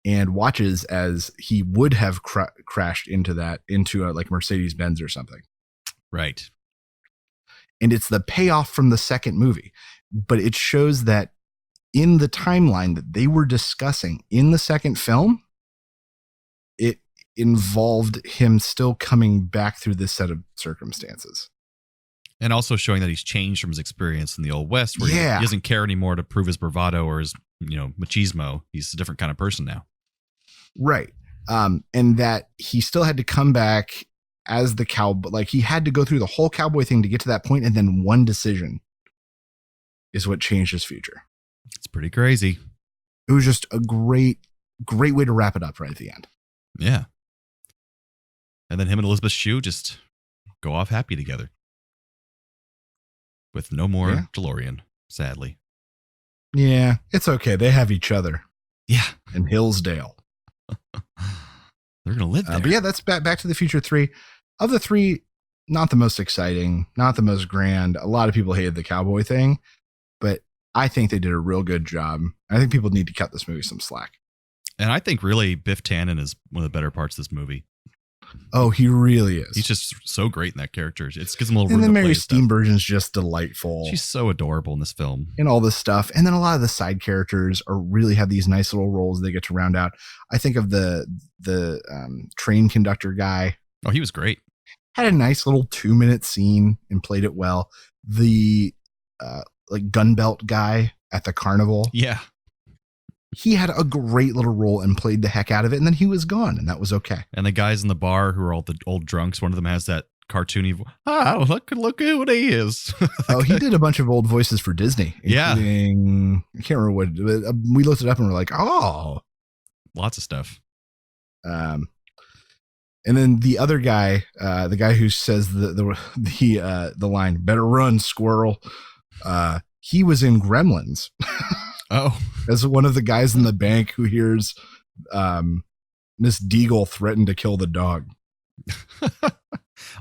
and watches as he would have crashed into a like Mercedes-Benz or something. Right. And it's the payoff from the second movie, but it shows that in the timeline that they were discussing in the second film, it involved him still coming back through this set of circumstances. And also showing that he's changed from his experience in the Old West, where he doesn't care anymore to prove his bravado or his, machismo. He's a different kind of person now. Right. And that he still had to come back as the cowboy. Like, he had to go through the whole cowboy thing to get to that point, and then one decision is what changed his future. It's pretty crazy. It was just a great way to wrap it up right at the end. Yeah. And then him and Elizabeth Shue just go off happy together. With no more DeLorean, sadly. Yeah, it's okay. They have each other. Yeah. In Hillsdale. They're going to live there. But yeah, that's Back to the Future 3. Of the three, not the most exciting, not the most grand. A lot of people hated the cowboy thing, but I think they did a real good job. I think people need to cut this movie some slack. And I think really Biff Tannen is one of the better parts of this movie. Oh, he really is. He's just so great in that character. It gives him a little room. And the Mary Steam version is just delightful. She's so adorable in this film. And all this stuff. And then a lot of the side characters really have these nice little roles they get to round out. I think of the train conductor guy. Oh, he was great. Had a nice little 2-minute scene and played it well. The like gunbelt guy at the carnival. Yeah. He had a great little role and played the heck out of it, and then he was gone, and that was okay. And the guys in the bar who are all the old drunks, one of them has that cartoony look at what he is. Oh, he did a bunch of old voices for Disney. Yeah. I can't remember what, we looked it up and we're like, oh. Lots of stuff. And then the other guy, the guy who says the line, "Better run, squirrel." He was in Gremlins Oh, as one of the guys in the bank who hears Miss Deagle threaten to kill the dog.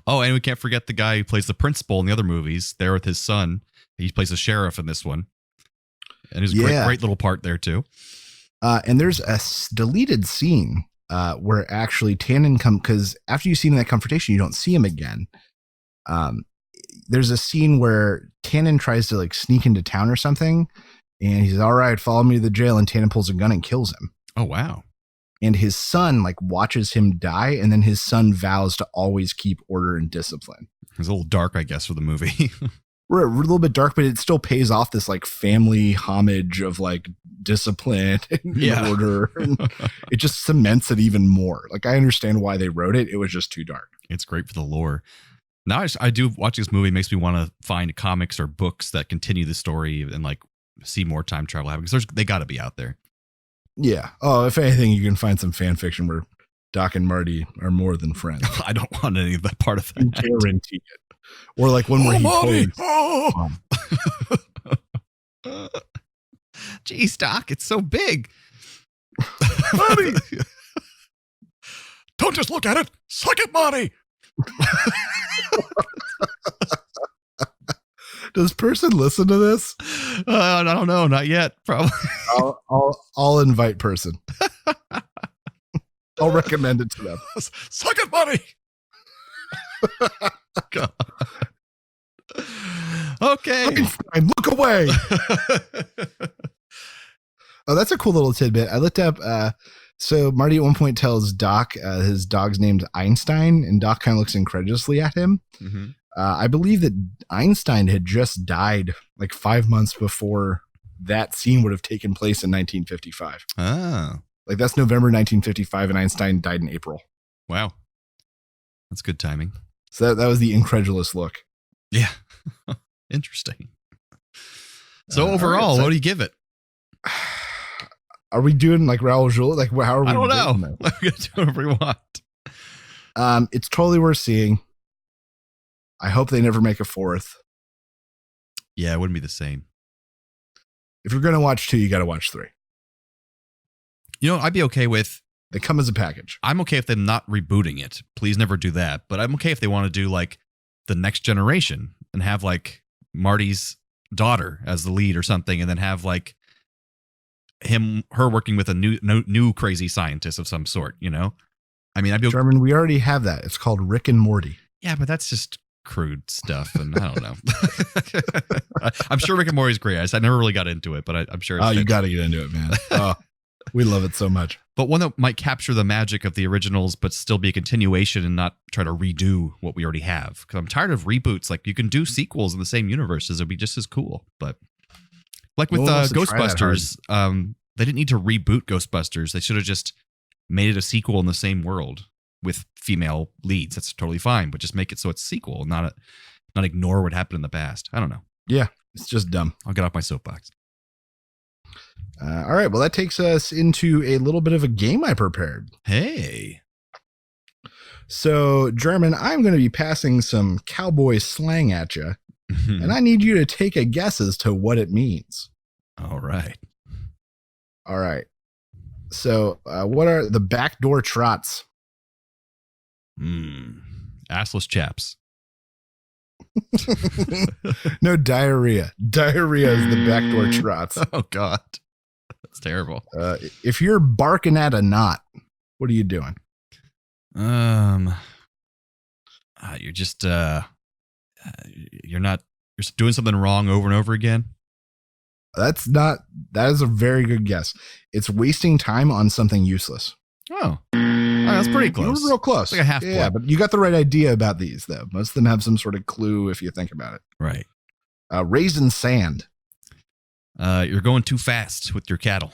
oh, and we can't forget the guy who plays the principal in the other movies. There with his son. He plays the sheriff in this one, and he's a great little part there too. And there's a deleted scene where actually Tannen because after you've seen that confrontation, you don't see him again. There's a scene where Tannen tries to like sneak into town or something, and he says, "All right, follow me to the jail." And Tannen pulls a gun and kills him. Oh wow! And his son like watches him die, and then his son vows to always keep order and discipline. It's a little dark, I guess, for the movie. We're a little bit dark, but it still pays off this like family homage of like discipline and order. And it just cements it even more. Like I understand why they wrote it. It was just too dark. It's great for the lore. Now I do watch this movie makes me want to find comics or books that continue the story and like see more time travel happen because they got to be out there. Yeah. Oh, if anything, you can find some fan fiction where Doc and Marty are more than friends. I don't want any of that part of that. Guarantee it. Or like one where he Marty! totally, Geez, Doc, it's so big. Marty! Don't just look at it. Suck it, Marty. Does Person listen to this? I don't know, not yet. Probably. I'll invite Person. I'll recommend it to them. Suck it, Marty. God. Okay. Einstein, look away. Oh, that's a cool little tidbit. I looked up. So Marty at one point tells Doc his dog's name's Einstein, and Doc kind of looks incredulously at him. Mm-hmm. I believe that Einstein had just died like 5 months before that scene would have taken place in 1955. Oh. Like that's November 1955, and Einstein died in April. Wow. That's good timing. So that was the incredulous look. Yeah. Interesting. So overall, right, what do you give it? Are we doing like Raoul Jules? Like how are we? I don't know. doing We're going to do whatever we want. It's totally worth seeing. I hope they never make a fourth. Yeah, it wouldn't be the same. If you're going to watch 2, you got to watch 3. You know, I'd be okay with. They come as a package. I'm okay if they're not rebooting it. Please never do that. But I'm okay if they want to do like the next generation and have like Marty's daughter as the lead or something, and then have like her working with a new crazy scientist of some sort. You know, I mean, I'd be okay. German, we already have that. It's called Rick and Morty. Yeah, but that's just crude stuff, and I don't know. I'm sure Rick and Morty's great. I never really got into it, but I'm sure. You got to get into it, man. Oh, we love it so much. But one that might capture the magic of the originals, but still be a continuation and not try to redo what we already have. Because I'm tired of reboots. Like you can do sequels in the same universes; it'd be just as cool. But like with Ghostbusters, they didn't need to reboot Ghostbusters. They should have just made it a sequel in the same world with female leads. That's totally fine, but just make it so it's a sequel, not ignore what happened in the past. I don't know. Yeah, it's just dumb. I'll get off my soapbox. All right. Well, that takes us into a little bit of a game I prepared. Hey. So, German, I'm going to be passing some cowboy slang at you, and I need you to take a guess as to what it means. All right. All right. So, what are the backdoor trots? Assless chaps. No, diarrhea. Diarrhea is the backdoor trots. Oh, God. That's terrible. If you're barking at a knot, what are you doing? You're just you're doing something wrong over and over again. That is a very good guess. It's wasting time on something useless. Oh, that's pretty close. You were real close. It's like a half point. Yeah, but you got the right idea about these, though. Most of them have some sort of clue if you think about it. Right. Raisin sand. You're going too fast with your cattle.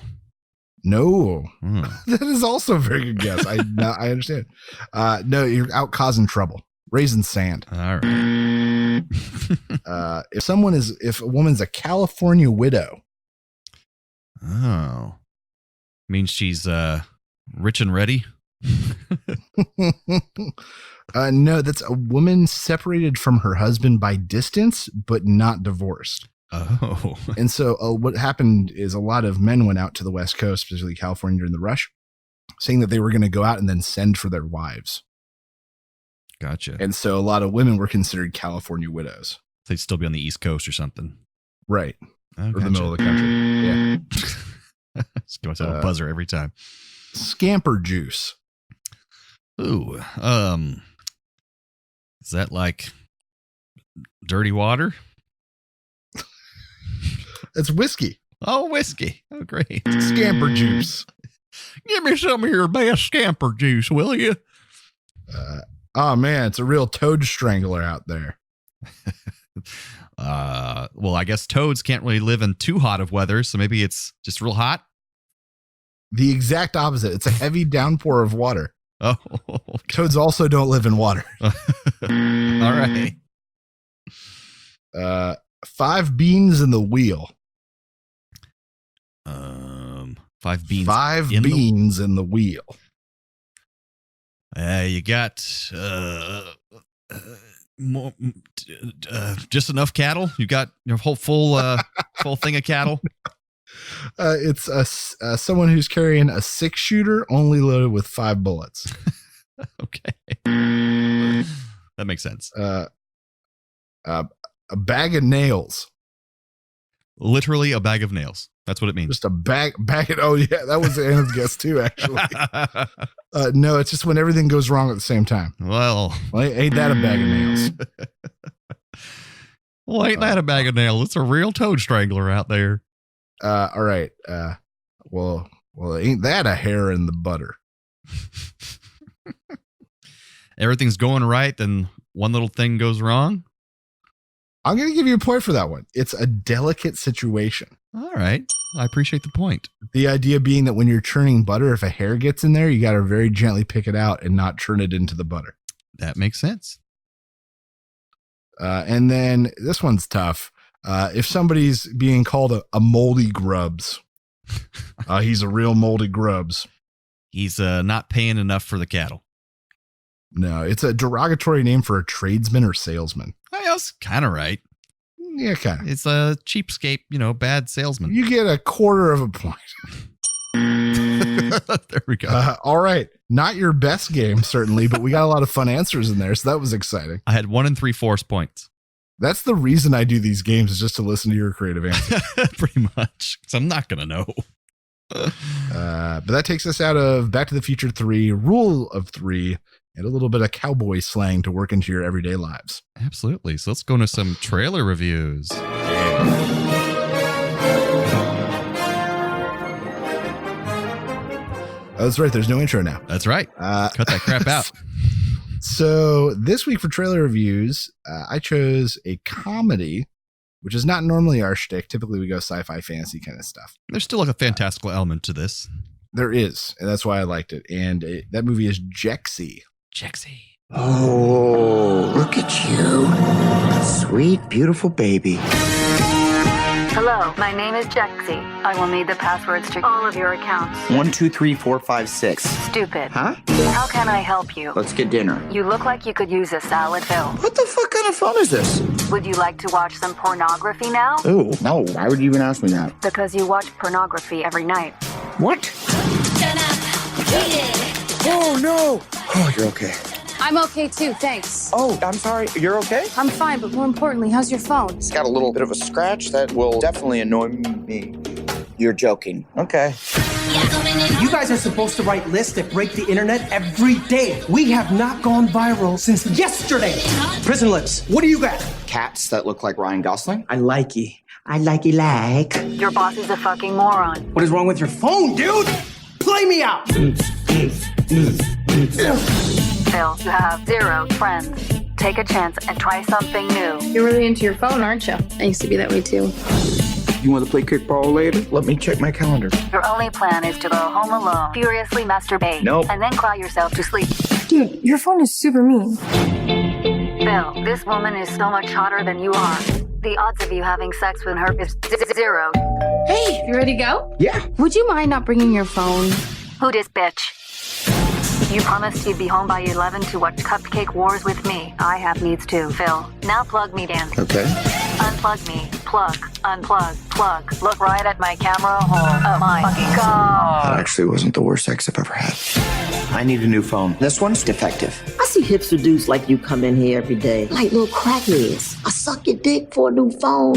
No, that is also a very good guess. I understand. No, you're out causing trouble. Raisin sand. All right. If a woman's a California widow. Oh, means she's rich and ready. No, that's a woman separated from her husband by distance, but not divorced. Oh. And so what happened is a lot of men went out to the West Coast, specifically California during the rush, saying that they were going to go out and then send for their wives. Gotcha. And so a lot of women were considered California widows. They'd still be on the East Coast or something. Right. Oh, Or the middle of the country. Yeah. Just give myself a buzzer every time. Scamper juice. Ooh. Is that like dirty water? It's whiskey. Oh, whiskey. Oh, great. Scamper juice. Give me some of your best scamper juice, will you? Oh man, it's a real toad strangler out there. Well, I guess toads can't really live in too hot of weather, so maybe it's just real hot. The exact opposite. It's a heavy downpour of water. Oh, Toads also don't live in water. all right. 5 beans in the wheel. 5 beans. 5 beans in the wheel. You got more, just enough cattle. You got your whole full thing of cattle. It's someone who's carrying a 6-shooter only loaded with 5 bullets. Okay, that makes sense. A bag of nails. Literally a bag of nails. That's what it means. Just a bag of, oh yeah, that was Anna's guess too, actually. No, it's just when everything goes wrong at the same time. Well, ain't that a bag of nails? Well, ain't that a bag of nails? It's a real toad strangler out there. All right. Well, ain't that a hair in the butter? Everything's going right, then one little thing goes wrong. I'm going to give you a point for that one. It's a delicate situation. All right. I appreciate the point. The idea being that when you're churning butter, if a hair gets in there, you got to very gently pick it out and not churn it into the butter. That makes sense. And then this one's tough. If somebody's being called a moldy grubs, he's a real moldy grubs. He's not paying enough for the cattle. No, it's a derogatory name for a tradesman or salesman. I was kind of right. Yeah, kind of. It's a cheapskate, bad salesman. You get a quarter of a point. There we go. All right. Not your best game, certainly, but we got a lot of fun answers in there. So that was exciting. I had 1 3/4 points. That's the reason I do these games, is just to listen to your creative answers. Pretty much. Because I'm not going to know. But that takes us out of Back to the Future 3, Rule of 3, and a little bit of cowboy slang to work into your everyday lives. Absolutely. So let's go into some trailer reviews. Oh, that's right. There's no intro now. That's right. Cut that crap out. So this week for trailer reviews, I chose a comedy, which is not normally our shtick. Typically we go sci-fi, fantasy kind of stuff. There's still like a fantastical element to this. There is, and that's why I liked it. And that movie is Jexi. Jexi. Oh, look at you. Sweet, beautiful baby. Hello, my name is Jexi. I will need the passwords to all of your accounts. 1, 2, 3, 4, 5, 6. Stupid. Huh? How can I help you? Let's get dinner. You look like you could use a salad, Phil. What the fuck kind of phone is this? Would you like to watch some pornography now? Ooh, no. Why would you even ask me that? Because you watch pornography every night. What? Oh, no. Oh, you're okay. I'm okay too, thanks. Oh, I'm sorry. You're okay? I'm fine, but more importantly, how's your phone? It's got a little bit of a scratch that will definitely annoy me. You're joking. Okay. You guys are supposed to write lists that break the internet every day. We have not gone viral since yesterday. Prison lips, what do you got? Cats that look like Ryan Gosling? I like you. I like you like. Your boss is a fucking moron. What is wrong with your phone, dude? Play me out. Phil, you have 0 friends. Take a chance and try something new. You're really into your phone, aren't you? I used to be that way too. You want to play kickball later? Let me check my calendar. Your only plan is to go home alone, furiously masturbate, Nope. and then cry yourself to sleep. Dude, your phone is super mean. Phil, this woman is so much hotter than you are. The odds of you having sex with her is 0. Hey, you ready to go? Yeah. Would you mind not bringing your phone? Who dis, bitch? You promised you'd be home by 11 to watch Cupcake Wars with me. I have needs too, Phil. Now plug me in. Okay. Unplug me, Plug, unplug, plug. Look right at my camera hole. Oh my fucking god. That actually wasn't the worst sex I've ever had. I need a new phone. This one's defective. I see hipster dudes like you come in here every day, like little crackheads. I suck your dick for a new phone.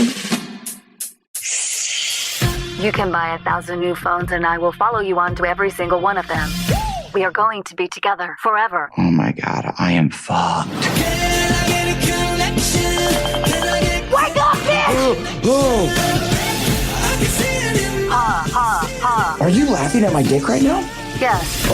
You can buy 1,000 new phones and I will follow you onto every single one of them. We are going to be together forever. Oh my god, I am fucked. Wake up, bitch! Ha, ha, ha. Are you laughing at my dick right now? Yes.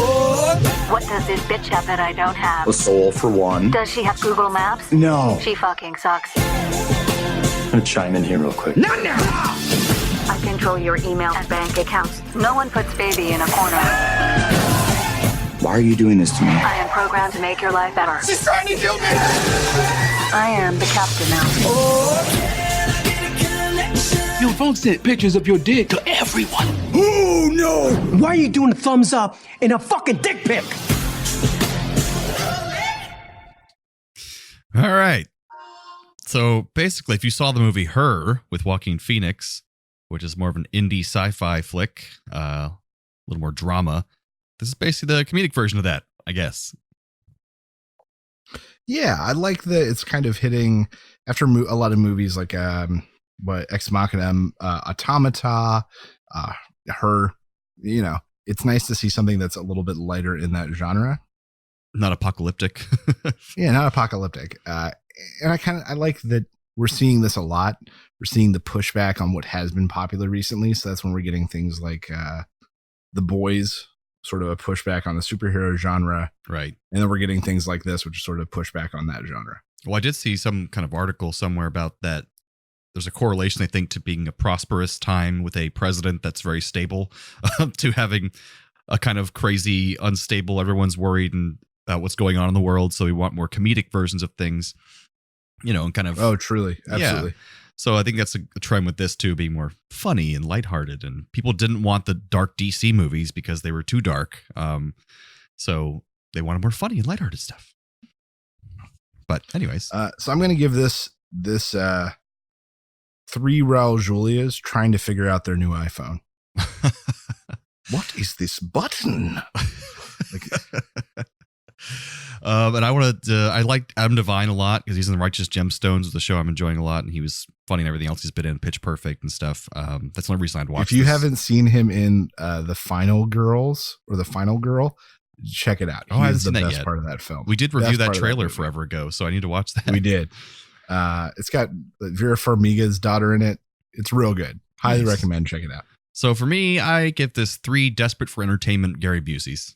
What does this bitch have that I don't have? A soul, for one. Does she have Google Maps? No. She fucking sucks. I'm gonna chime in here real quick. Not now! I control your email and bank accounts. No one puts baby in a corner. Why are you doing this to me? I am programmed to make your life better. She's trying to kill me! I am the captain now. Your phone sent pictures of your dick to everyone. Oh no! Why are you doing a thumbs up in a fucking dick pic? All right. So basically, if you saw the movie Her with Joaquin Phoenix, which is more of an indie sci-fi flick, a little more drama, this is basically the comedic version of that, I guess. Yeah, I like that it's kind of hitting after a lot of movies like Ex Machina, Automata, Her. You know, it's nice to see something that's a little bit lighter in that genre. Not apocalyptic. Yeah, not apocalyptic. And I like that we're seeing this a lot. We're seeing the pushback on what has been popular recently. So that's when we're getting things like The Boys, sort of a pushback on the superhero genre. Right. And then we're getting things like this, which is sort of pushback on that genre. Well, I did see some kind of article somewhere about that. There's a correlation, I think, to being a prosperous time with a president that's very stable to having a kind of crazy, unstable, everyone's worried and about what's going on in the world. So we want more comedic versions of things, you know, and kind of. Oh, truly. Absolutely. Yeah. So I think that's a trend with this too, being more funny and lighthearted. And people didn't want the dark DC movies because they were too dark. So they wanted more funny and lighthearted stuff. But anyways. So I'm going to give this 3 Raul Julias trying to figure out their new iPhone. What is this button? And I liked Adam Devine a lot because he's in the Righteous Gemstones, the show I'm enjoying a lot, and he was funny and everything else he's been in, Pitch Perfect and stuff. That's the only reason I'd watch. If you haven't seen him in The Final Girls or The Final Girl, check it out. Oh, I haven't He's the seen that best yet. part of that film. We did review Best that part of trailer movie. forever ago, so I need to watch that. We did. It's got Vera Farmiga's daughter in it. It's real good. Highly recommend. Check it out. So for me, I give this 3 desperate for entertainment Gary Buseys.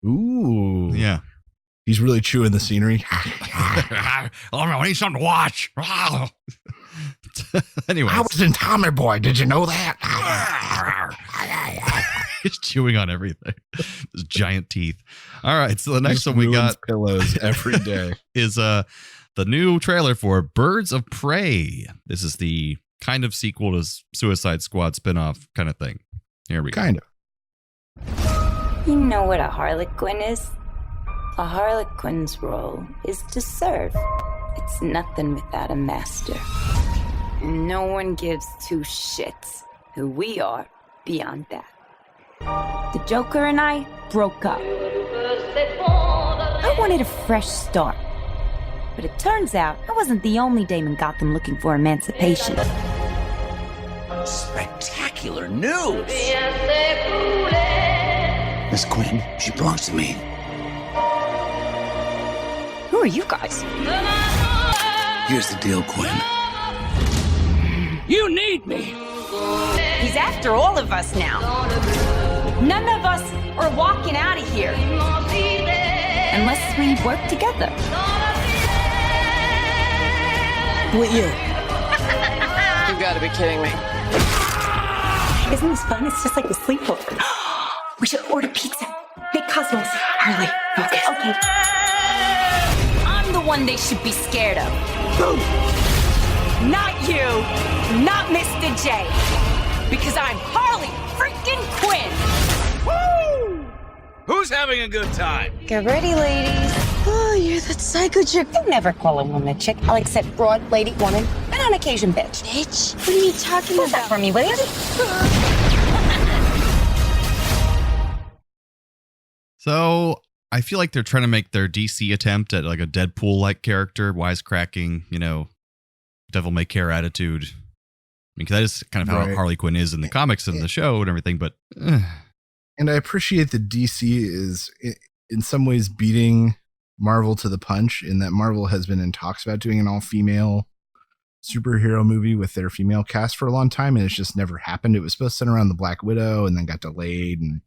Ooh. Yeah. He's really chewing the scenery. I need something to watch. Anyway, I was in Tommy Boy. Did you know that? He's chewing on everything. His giant teeth. All right. So the next one we got pillows every day is the new trailer for Birds of Prey. This is the kind of sequel to Suicide Squad spinoff kind of thing. Here we go. Kind of. You know what a harlequin is? A harlequin's role is to serve. It's nothing without a master. No one gives 2 shits who we are beyond that. The Joker and I broke up. I wanted a fresh start. But it turns out I wasn't the only dame in Gotham looking for emancipation. Spectacular news! Miss Quinn, she belongs to me. Who are you guys? Here's the deal, Quinn. You need me! He's after all of us now. None of us are walking out of here. Unless we work together. With you. You gotta be kidding me. Isn't this fun? It's just like the sleepover. We should order pizza. Big Cosmos. Harley, focus. Okay. I'm the one they should be scared of. Boom. Not you. Not Mr. J. Because I'm Harley freaking Quinn. Woo! Who's having a good time? Get ready, ladies. Oh, you're that psycho chick. I never call a woman a chick. I'll accept broad, lady, woman, and on occasion, bitch. Bitch? What are you talking What's about? that for me, will you? So I feel like they're trying to make their DC attempt at like a Deadpool-like character, wisecracking, devil may care attitude. I mean, 'cause that is kind of how Right. Harley Quinn is in the comics and the show and everything, but And I appreciate that DC is in some ways beating Marvel to the punch in that Marvel has been in talks about doing an all-female superhero movie with their female cast for a long time, and it's just never happened. It was supposed to center around the Black Widow and then got delayed. And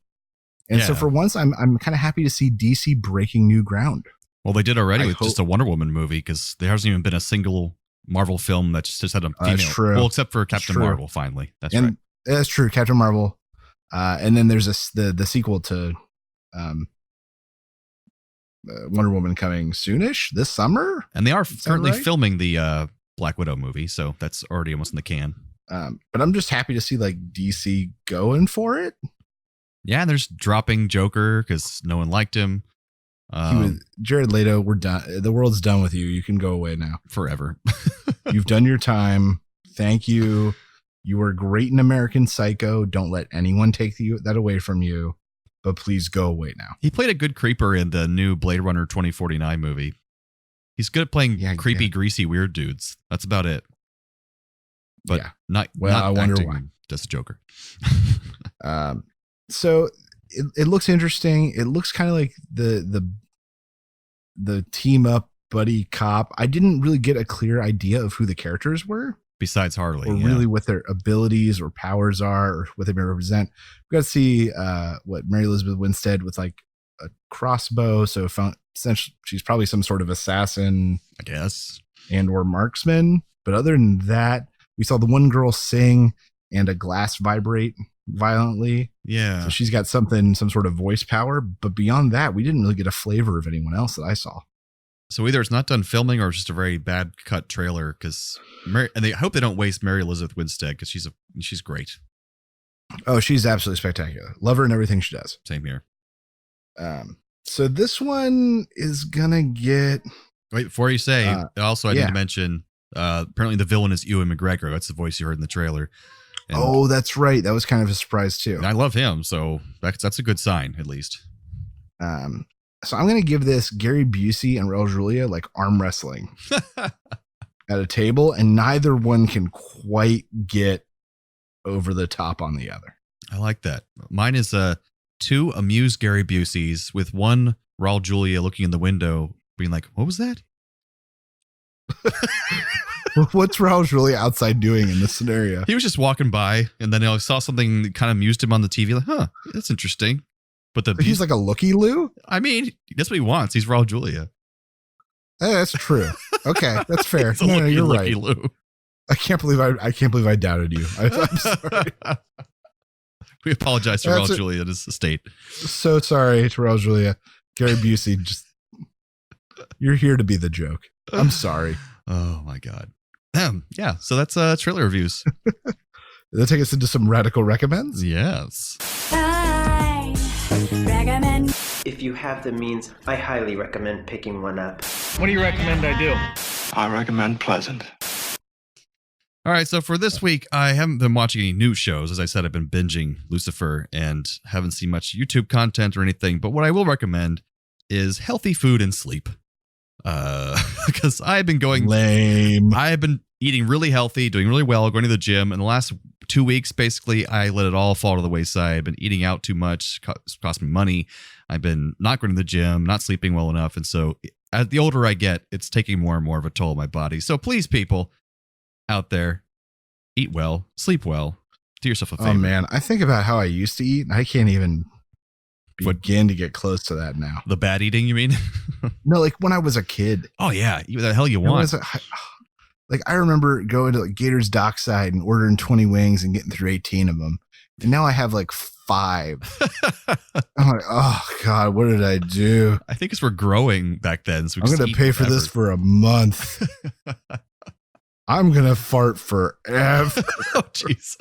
so Yeah. for once, I'm kind of happy to see DC breaking new ground. well, they did already I with just a Wonder Woman movie because there hasn't even been a single Marvel film that's just had a female. That's true. Well, except for Captain True. Marvel, finally. That's and right. That's true, Captain Marvel. And then there's the sequel to Wonder Woman coming soonish this summer. And they are currently right? filming the Black Widow movie, so that's already almost in the can. But I'm just happy to see like DC going for it. Yeah, there's dropping Joker because no one liked him. Jared Leto, we're done. The world's done with you. You can go away now. Forever. You've done your time. Thank you. You were great in American Psycho. Don't let anyone take that away from you. But please go away now. He played a good creeper in the new Blade Runner 2049 movie. He's good at playing creepy, greasy, weird dudes. That's about it. But not I wonder acting why. Just Joker. So it looks interesting. It looks kind of like the team up buddy cop. I didn't really get a clear idea of who the characters were. Besides Harley. Or really what their abilities or powers are or what they may represent. We got to see what Mary Elizabeth Winstead with like a crossbow. So essentially she's probably some sort of assassin, I guess, and or marksman. But other than that, we saw the one girl sing and a glass vibrate violently. Yeah. So she's got some sort of voice power. But beyond that, we didn't really get a flavor of anyone else that I saw. So either it's not done filming or it's just a very bad cut trailer because and they hope they don't waste Mary Elizabeth Winstead because she's great. Oh, she's absolutely spectacular. Love her and everything she does. Same here. So this one is gonna get. Wait, before you say, also I need yeah. to mention apparently the villain is Ewan McGregor. That's the voice you heard in the trailer. And that's right. That was kind of a surprise too. I love him, so that's a good sign at least. So I'm going to give this Gary Busey and Raul Julia like arm wrestling at a table, and neither one can quite get over the top on the other. I like that. Mine is two amused Gary Buseys with one Raul Julia looking in the window being like, what was that? What's Raul Julia outside doing in this scenario? He was just walking by, and then I saw something that kind of amused him on the TV. Like, huh, that's interesting. But he's like a looky-loo? I mean, that's what he wants. He's Raul Julia. Hey, that's true. Okay, that's fair. It's a No, you're right. looky-loo. I can't believe I doubted you. I'm sorry. We apologize to Raul Julia and his estate. So sorry to Raul Julia. Gary Busey, you're here to be the joke. I'm sorry. Oh my God. Yeah, so that's trailer reviews. That'll take us into some radical recommends. Yes. Recommend. If you have the means, I highly recommend picking one up. What do you recommend I do? I recommend Pleasant. All right, so for this week, I haven't been watching any new shows. As I said, I've been binging Lucifer and haven't seen much YouTube content or anything. But what I will recommend is healthy food and sleep. Because I've been going lame. I've been eating really healthy, doing really well, going to the gym. In the last 2 weeks, basically, I let it all fall to the wayside. I've been eating out too much, cost me money. I've been not going to the gym, not sleeping well enough. And so as the older I get, it's taking more and more of a toll on my body. So please, people out there, eat well, sleep well, do yourself a favor. Oh man, I think about how I used to eat and I can't even begin to get close to that now. The bad eating, you mean? No, like when I was a kid. Oh yeah, the hell you want. Like I remember going to like Gator's Dockside and ordering 20 wings and getting through 18 of them. And now I have like 5. I'm like, oh God, what did I do? I think it's we're growing back then. So I'm going to pay for this for a month. I'm going to fart forever. Oh, Jesus.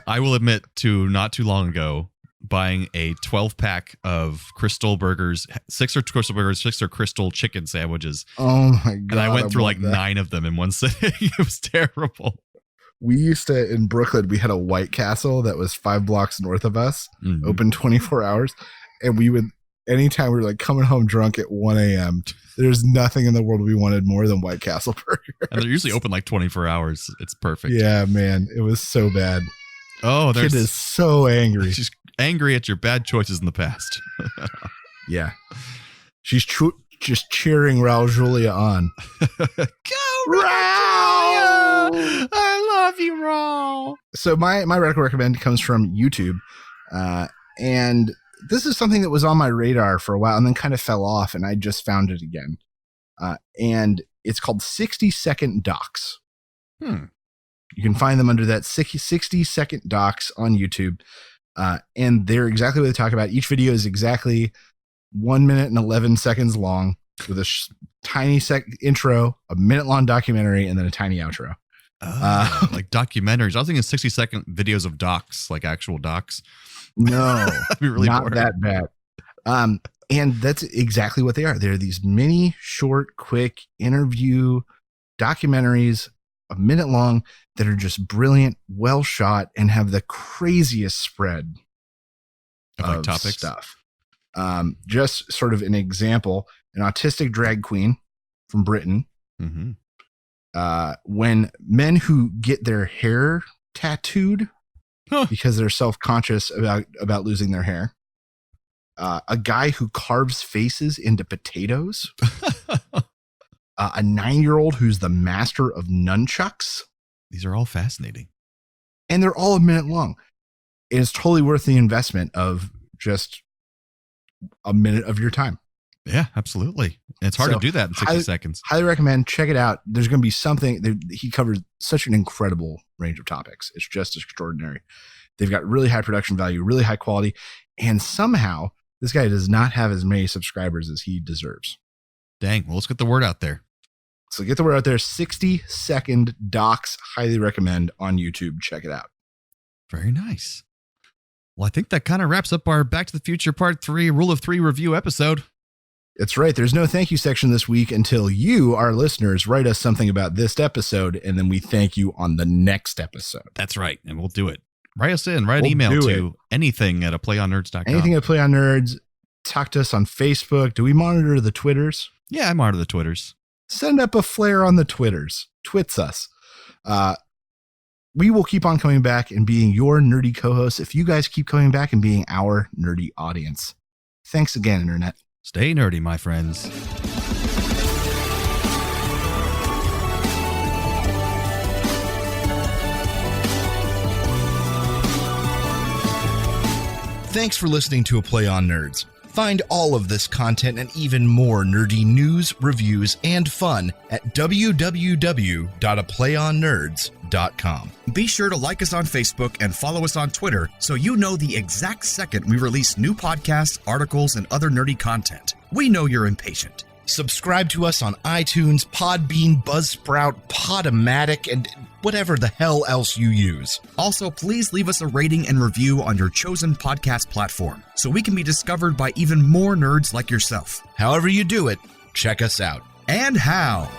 I will admit to not too long ago, buying a 12-pack of Crystal Burgers, 6 are Crystal Burgers, 6 are Crystal chicken sandwiches. Oh my God. And I went through like that. 9 of them in one sitting. It was terrible. We used to, in Brooklyn, we had a White Castle that was 5 blocks north of us, open 24 hours. And we would, anytime we were like coming home drunk at 1 a.m., there's nothing in the world we wanted more than White Castle burgers. And they're usually open like 24 hours. It's perfect. Yeah, man. It was so bad. Oh, Kid is so angry. She's angry at your bad choices in the past. Yeah. She's just cheering Raul Julia on. Go, Raul! I love you, Raul. So my radical recommend comes from YouTube. And this is something that was on my radar for a while and then kind of fell off, and I just found it again. And it's called 60-second docs. You can find them under that 60-second docs on YouTube. And they're exactly what they talk about. Each video is exactly 1 minute and 11 seconds long with a tiny intro, a minute-long documentary, and then a tiny outro. Like documentaries. I was thinking 60-second videos of docs, like actual docs. No, that'd be really not boring. that bad. And that's exactly what they are. They're these mini, short, quick interview documentaries, a minute long, that are just brilliant, well shot, and have the craziest spread of topics stuff. Just sort of an example, an autistic drag queen from Britain. When men who get their hair tattooed because they're self-conscious about losing their hair, a guy who carves faces into potatoes, a 9-year-old who's the master of nunchucks. These are all fascinating. And they're all a minute long. And it's totally worth the investment of just a minute of your time. Yeah, absolutely. And it's hard to do that in 60 seconds. Highly recommend. Check it out. There's going to be something. He covers such an incredible range of topics. It's just extraordinary. They've got really high production value, really high quality. And somehow this guy does not have as many subscribers as he deserves. Dang. Well, let's get the word out there. So get the word out there. 60-second docs. Highly recommend on YouTube. Check it out. Very nice. Well, I think that kind of wraps up our Back to the Future Part 3 Rule of 3 review episode. That's right. There's no thank you section this week until you, our listeners, write us something about this episode, and then we thank you on the next episode. That's right. And we'll do it. Write us in. Write an email to anything@playonnerds.com. Anything@playonnerds. Talk to us on Facebook. Do we monitor the Twitters? Yeah, I monitor the Twitters. Send up a flare on the Twitters. Twits us. We will keep on coming back and being your nerdy co-hosts if you guys keep coming back and being our nerdy audience. Thanks again, Internet. Stay nerdy, my friends. Thanks for listening to A Play on Nerds. Find all of this content and even more nerdy news, reviews, and fun at www.aplayonnerds.com. Be sure to like us on Facebook and follow us on Twitter so you know the exact second we release new podcasts, articles, and other nerdy content. We know you're impatient. Subscribe to us on iTunes, Podbean, Buzzsprout, Podomatic, and whatever the hell else you use. Also, please leave us a rating and review on your chosen podcast platform so we can be discovered by even more nerds like yourself. However you do it, check us out. And how.